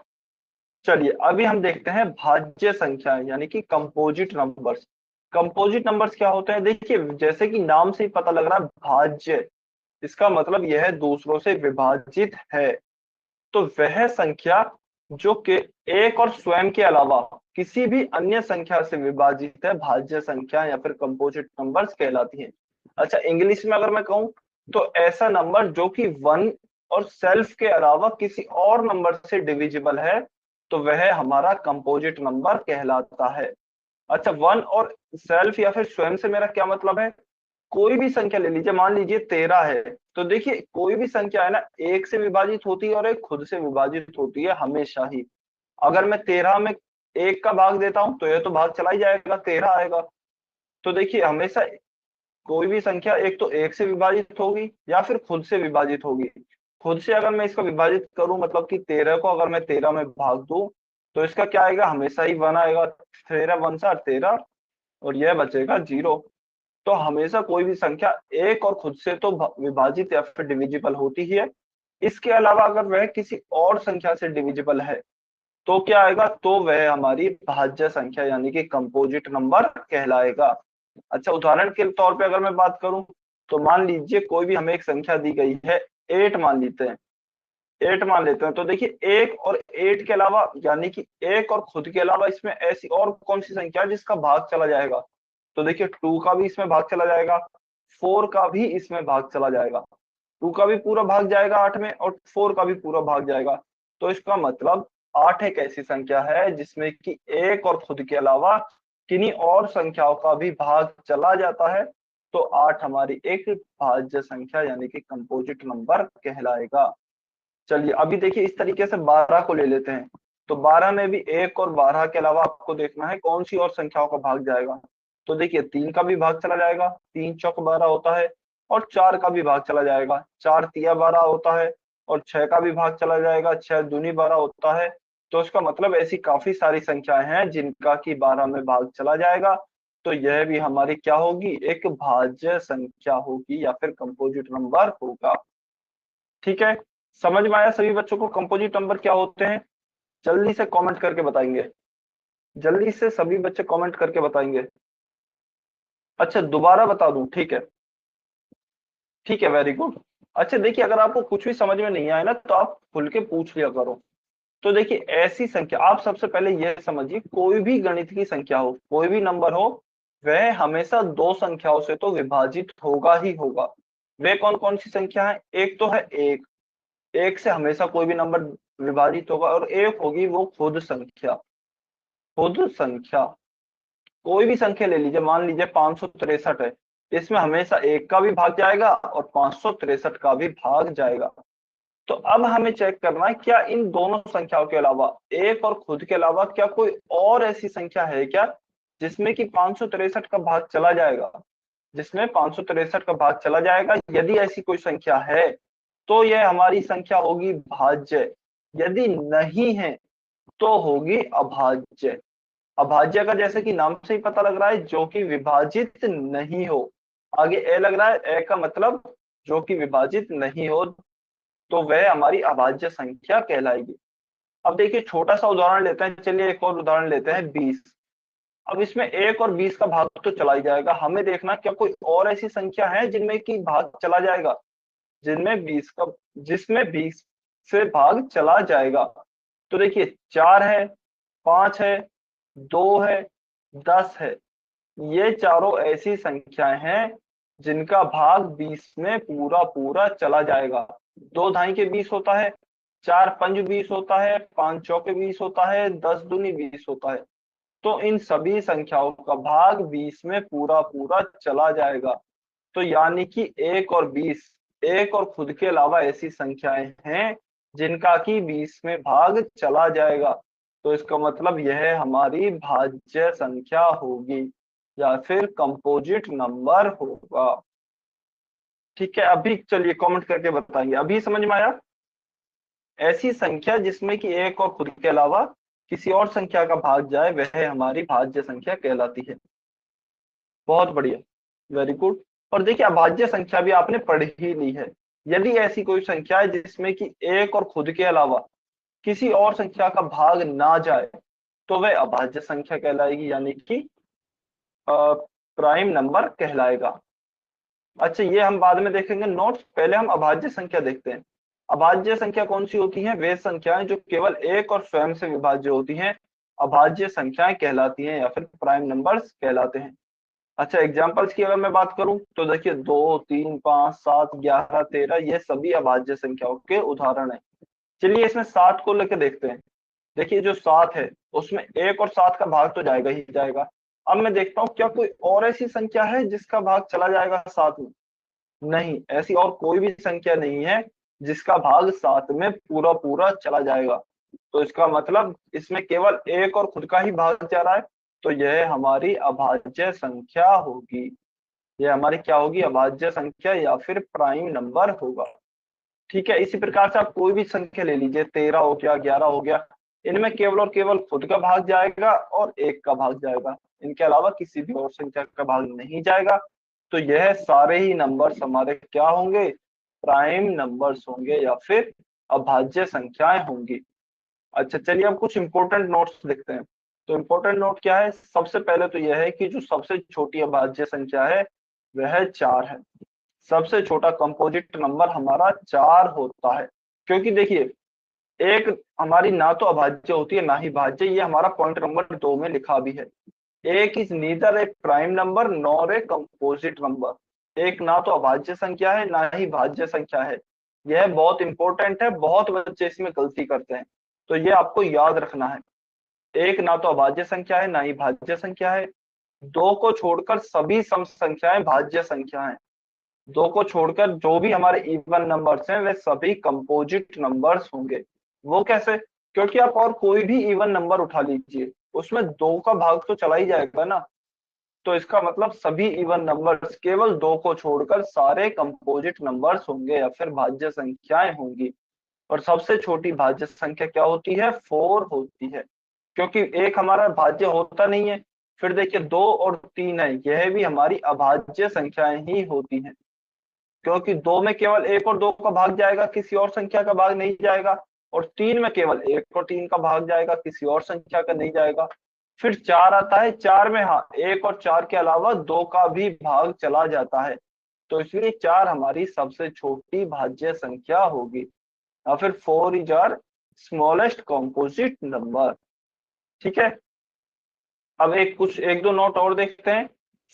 चलिए अभी हम देखते हैं भाज्य संख्याएं यानी कि कंपोजिट नंबर्स। कंपोजिट नंबर्स क्या होते हैं, देखिए जैसे कि नाम से ही पता लग रहा है भाज्य, इसका मतलब यह दूसरों से विभाजित है। तो वह संख्या जो कि एक और स्वयं के अलावा किसी भी अन्य संख्या से विभाजित है, भाज्य संख्या या फिर कंपोजिट नंबर्स कहलाती है। अच्छा, इंग्लिश में अगर मैं कहूं तो ऐसा नंबर जो कि वन और सेल्फ के अलावा किसी और नंबर से डिविजिबल है, तो वह हमारा कंपोजिट नंबर कहलाता है। अच्छा, वन और सेल्फ या फिर स्वयं से मेरा क्या मतलब है? कोई भी संख्या ले लीजिए, मान लीजिए 13 है, तो देखिए कोई भी संख्या है ना, एक से विभाजित होती है और एक खुद से विभाजित होती है हमेशा ही। अगर मैं 13 में एक का भाग देता हूं तो यह तो भाग चला ही जाएगा, 13 आएगा। तो देखिए हमेशा कोई भी संख्या एक तो एक से विभाजित होगी या फिर खुद से विभाजित होगी। खुद से अगर मैं इसको विभाजित करूं, मतलब कि 13 को अगर मैं 13 में भाग दूं, तो इसका क्या आएगा? हमेशा ही 1 आएगा। 13 वन सा 13, और यह बचेगा 0। तो हमेशा कोई भी संख्या एक और खुद से तो विभाजित या फिर डिविजिबल होती ही है। इसके अलावा अगर वह किसी और संख्या से डिविजिबल है तो क्या आएगा? तो वह हमारी भाज्य संख्या यानी कि कंपोजिट नंबर कहलाएगा। अच्छा, उदाहरण के तौर पे अगर मैं बात करूं तो मान लीजिए कोई भी हमें एक संख्या दी गई है, 8 मान लेते हैं। 8 मान लेते हैं, तो देखिए एक और 8 के अलावा यानी कि एक और खुद के अलावा इसमें ऐसी और कौन सी संख्या है जिसका भाग चला जाएगा? तो देखिए 2 का भी इसमें भाग चला जाएगा, 4 का भी इसमें भाग चला जाएगा। 2 का भी पूरा भाग जाएगा 8 में और 4 का भी पूरा भाग जाएगा। तो इसका मतलब 8 एक ऐसी संख्या है जिसमें कि एक और खुद के अलावा किन्हीं और संख्याओं का भी भाग चला जाता है। तो 8 हमारी एक भाज्य संख्या यानी कि कंपोजिट नंबर कहलाएगा। चलिए अभी देखिए इस तरीके से 12 को ले लेते हैं। तो 12 में भी एक और 12 के अलावा आपको देखना है कौन सी और संख्याओं का भाग जाएगा। तो देखिए 3 का भी भाग चला जाएगा, 3 चौक 12 होता है, और 4 का भी भाग चला जाएगा, 4 तिया 12 होता है, और 6 का भी भाग चला जाएगा, 6 दूनी 12 होता है। तो इसका मतलब ऐसी काफी सारी संख्याएं हैं जिनका कि 12 में भाग चला जाएगा। तो यह भी हमारी क्या होगी? एक भाज्य संख्या होगी या फिर कंपोजिट नंबर होगा। ठीक है, समझ में आया सभी बच्चों को कंपोजिट नंबर क्या होते हैं? जल्दी से कमेंट करके बताएंगे, जल्दी से सभी बच्चे कमेंट करके बताएंगे। अच्छा, दोबारा बता दूं? ठीक है, ठीक है, वेरी गुड। अच्छा देखिए, अगर आपको कुछ भी समझ में नहीं आए ना तो आप खुल के पूछ लिया करो। तो देखिए ऐसी संख्या, आप सबसे पहले यह समझिए, कोई भी गणित की संख्या हो, कोई भी नंबर हो, वह हमेशा दो संख्याओं से तो विभाजित होगा ही होगा। वे कौन कौन सी संख्या है? एक तो है एक, एक से हमेशा कोई भी नंबर विभाजित होगा, और एक होगी वो खुद संख्या। खुद संख्या कोई भी संख्या ले लीजिए, मान लीजिए 563 है, इसमें हमेशा एक का भी भाग जाएगा और 563 का भी भाग जाएगा। तो अब हमें चेक करना है क्या इन दोनों संख्याओं के अलावा, एक और खुद के अलावा, क्या कोई और ऐसी संख्या है क्या जिसमें कि 563 का भाग चला जाएगा? जिसमें 563 का भाग चला जाएगा, यदि ऐसी कोई संख्या है तो यह हमारी संख्या होगी भाज्य। यदि नहीं है तो होगी अभाज्य। अभाज्य का जैसे कि नाम से ही पता लग रहा है, जो कि विभाजित नहीं हो। आगे ए लग रहा है, ए का मतलब जो कि विभाजित नहीं हो, तो वह हमारी अभाज्य संख्या कहलाएगी। अब देखिए छोटा सा उदाहरण लेते हैं, चलिए एक और उदाहरण लेते हैं 20। अब इसमें एक और 20 का भाग तो चला ही जाएगा, हमें देखना क्या कोई और ऐसी संख्या है जिनमें की भाग चला जाएगा, जिनमें 20 का, जिसमें 20 से भाग चला जाएगा। तो देखिए 4 है, 5 है, 2 है, 10 है, ये चारों ऐसी संख्याएं हैं जिनका भाग 20 में पूरा पूरा चला जाएगा। 2 ढाई के 20 होता है, 4 पंज 20 होता है, 5 चौके 20 होता है, 10 दूनी 20 होता है। तो इन सभी संख्याओं का भाग 20 में पूरा पूरा चला जाएगा। तो यानी कि एक और 20, एक और खुद के अलावा ऐसी संख्याएं हैं जिनका कि 20 में भाग चला जाएगा। तो इसका मतलब यह हमारी भाज्य संख्या होगी या फिर कंपोजिट नंबर होगा। ठीक है, अभी चलिए कमेंट करके बताइए, अभी समझ में आया? ऐसी संख्या जिसमें कि एक और खुद के अलावा किसी और संख्या का भाग जाए, वह हमारी भाज्य संख्या कहलाती है। बहुत बढ़िया, वेरी गुड। और देखिए अभाज्य संख्या भी आपने पढ़ ही ली है। यदि ऐसी कोई संख्या है जिसमें कि एक और खुद के अलावा किसी और संख्या का भाग ना जाए, तो वह अभाज्य संख्या कहलाएगी, यानी कि प्राइम नंबर कहलाएगा। अच्छा, ये हम बाद में देखेंगे नोट्स, पहले हम अभाज्य संख्या देखते हैं। अभाज्य संख्या कौन सी होती है? वे संख्याएं जो केवल एक और स्वयं से विभाज्य होती हैं अभाज्य संख्याएं कहलाती हैं या फिर प्राइम नंबर्स कहलाते हैं। अच्छा, एग्जांपल्स की अगर मैं बात करूं तो देखिए 2, 3, 5, 7, 11, 13 ये सभी अभाज्य संख्याओं के उदाहरण हैं। चलिए इसमें 7 को लेकर देखते हैं। देखिए जो 7 है उसमें 1 और 7 का भाग तो जाएगा ही जाएगा। अब मैं देखता हूँ क्या कोई और ऐसी संख्या है जिसका भाग चला जाएगा 7 में? नहीं, ऐसी और कोई भी संख्या नहीं है जिसका भाग 7 में पूरा पूरा चला जाएगा। तो इसका मतलब इसमें केवल एक और खुद का ही भाग जा रहा है, तो यह हमारी अभाज्य संख्या होगी। यह हमारी क्या होगी? अभाज्य संख्या या फिर प्राइम नंबर होगा। ठीक है, इसी प्रकार से आप कोई भी संख्या ले लीजिए, 13 हो गया, 11 हो गया, इनमें केवल और केवल खुद का भाग जाएगा और एक का भाग जाएगा, इनके अलावा किसी भी और संख्या का भाग नहीं जाएगा। तो यह सारे ही नंबर्स हमारे क्या होंगे? प्राइम नंबर्स होंगे या फिर अभाज्य संख्याएं होंगी। अच्छा चलिए अब कुछ इंपॉर्टेंट नोट्स देखते हैं। तो इंपॉर्टेंट नोट क्या है? सबसे पहले तो यह है कि जो सबसे छोटी अभाज्य संख्या है वह 4 है। सबसे छोटा कंपोजिट नंबर हमारा 4 होता है, क्योंकि देखिए एक हमारी ना तो अभाज्य होती है ना ही भाज्य, ये हमारा पॉइंट नंबर 2 में लिखा भी है। एक is neither A prime number nor a composite number. एक ना तो अभाज्य संख्या है ना ही भाज्य संख्या है। यह बहुत इंपॉर्टेंट है, बहुत बच्चे इसमें गलती करते हैं, तो ये आपको याद रखना है। एक ना तो अभाज्य संख्या है ना ही भाज्य संख्या है। दो को छोड़कर सभी सम संख्याएं भाज्य संख्या है। दो को छोड़कर जो भी हमारे इवन नंबर्स हैं वे सभी कंपोजिट नंबर्स होंगे। वो कैसे? क्योंकि आप और कोई भी इवन नंबर उठा लीजिए, उसमें दो का भाग तो चला ही जाएगा ना। तो इसका मतलब सभी इवन नंबर्स केवल दो को छोड़कर सारे कंपोजिट नंबर्स होंगे या फिर भाज्य संख्याएं होंगी। और सबसे छोटी भाज्य संख्या क्या होती है? 4 होती है, क्योंकि एक हमारा भाज्य होता नहीं है। फिर देखिए 2 और 3 है, यह भी हमारी अभाज्य संख्याएं ही होती हैं, क्योंकि 2 में केवल 1 और 2 का भाग जाएगा, किसी और संख्या का भाग नहीं जाएगा। और 3 में केवल 1 और 3 का भाग जाएगा, किसी और संख्या का नहीं जाएगा। फिर 4 आता है, 4 में हाँ 1 और 4 के अलावा 2 का भी भाग चला जाता है। तो इसलिए 4 हमारी सबसे छोटी भाज्य संख्या होगी, या फिर 4 is our smallest composite number. ठीक है, अब एक दो नोट और देखते हैं।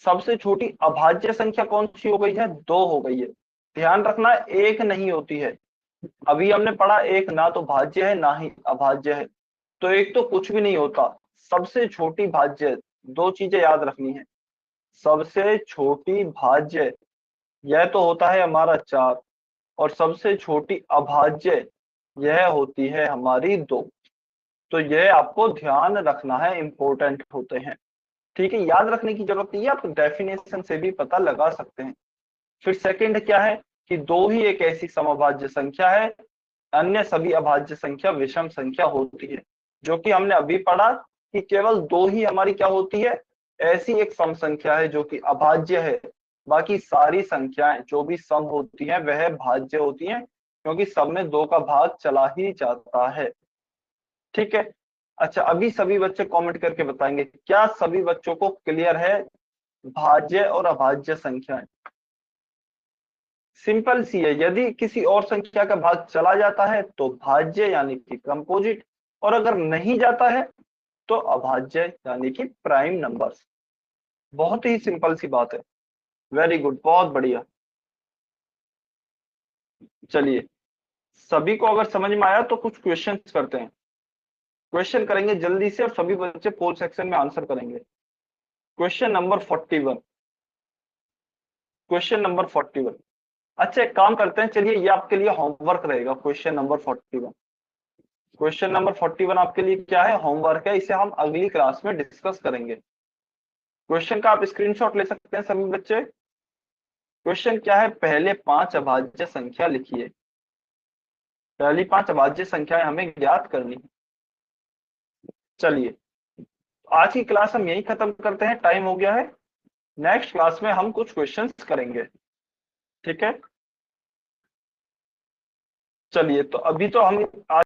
सबसे छोटी अभाज्य संख्या कौन सी हो गई है? 2 हो गई है। ध्यान रखना एक नहीं होती है। अभी हमने पढ़ा एक ना तो भाज्य है ना ही अभाज्य है, तो एक तो कुछ भी नहीं होता। सबसे छोटी भाज्य, दो चीजें याद रखनी है। सबसे छोटी भाज्य यह तो होता है हमारा 4, और सबसे छोटी अभाज्य यह होती है हमारी 2। तो यह आपको ध्यान रखना है, इंपॉर्टेंट होते हैं। ठीक है, याद रखने की जरूरत नहीं है, आप डेफिनेशन से भी पता लगा सकते हैं। फिर सेकंड क्या है कि दो ही एक ऐसी समअभाज्य संख्या है, अन्य सभी अभाज्य संख्या विषम संख्या होती है। जो कि हमने अभी पढ़ा कि केवल दो ही हमारी क्या होती है? ऐसी एक सम संख्या है जो कि अभाज्य है। बाकी सारी संख्याएं जो भी सम होती हैं वह भाज्य होती हैं, क्योंकि सब में 2 का भाग चला ही जाता है। ठीक है, अच्छा अभी सभी बच्चे कमेंट करके बताएंगे क्या सभी बच्चों को क्लियर है भाज्य और अभाज्य संख्याएं? सिंपल सी है, यदि किसी और संख्या का भाग चला जाता है तो भाज्य यानी कि कंपोजिट, और अगर नहीं जाता है तो अभाज्य यानी कि प्राइम नंबर्स। बहुत ही सिंपल सी बात है। वेरी गुड, बहुत बढ़िया। चलिए सभी को अगर समझ में आया तो कुछ क्वेश्चंस करते हैं। क्वेश्चन करेंगे जल्दी से और सभी बच्चे पोल सेक्शन में आंसर करेंगे। Question number 41। Question number 41। अच्छा एक काम करते हैं, चलिए ये आपके लिए होमवर्क रहेगा। क्वेश्चन नंबर 41, क्वेश्चन नंबर 41 आपके लिए क्या है? होमवर्क है, इसे हम अगली क्लास में डिस्कस करेंगे। क्वेश्चन का आप स्क्रीनशॉट ले सकते हैं सभी बच्चे। क्वेश्चन क्या है? पहले 5 अभाज्य संख्या लिखिए। पहली 5 अभाज्य संख्याएं हमें ज्ञात करनी है। चलिए आज की क्लास हम यही खत्म करते हैं, टाइम हो गया है। नेक्स्ट क्लास में हम कुछ क्वेश्चंस करेंगे। ठीक है, चलिए तो अभी तो हम आज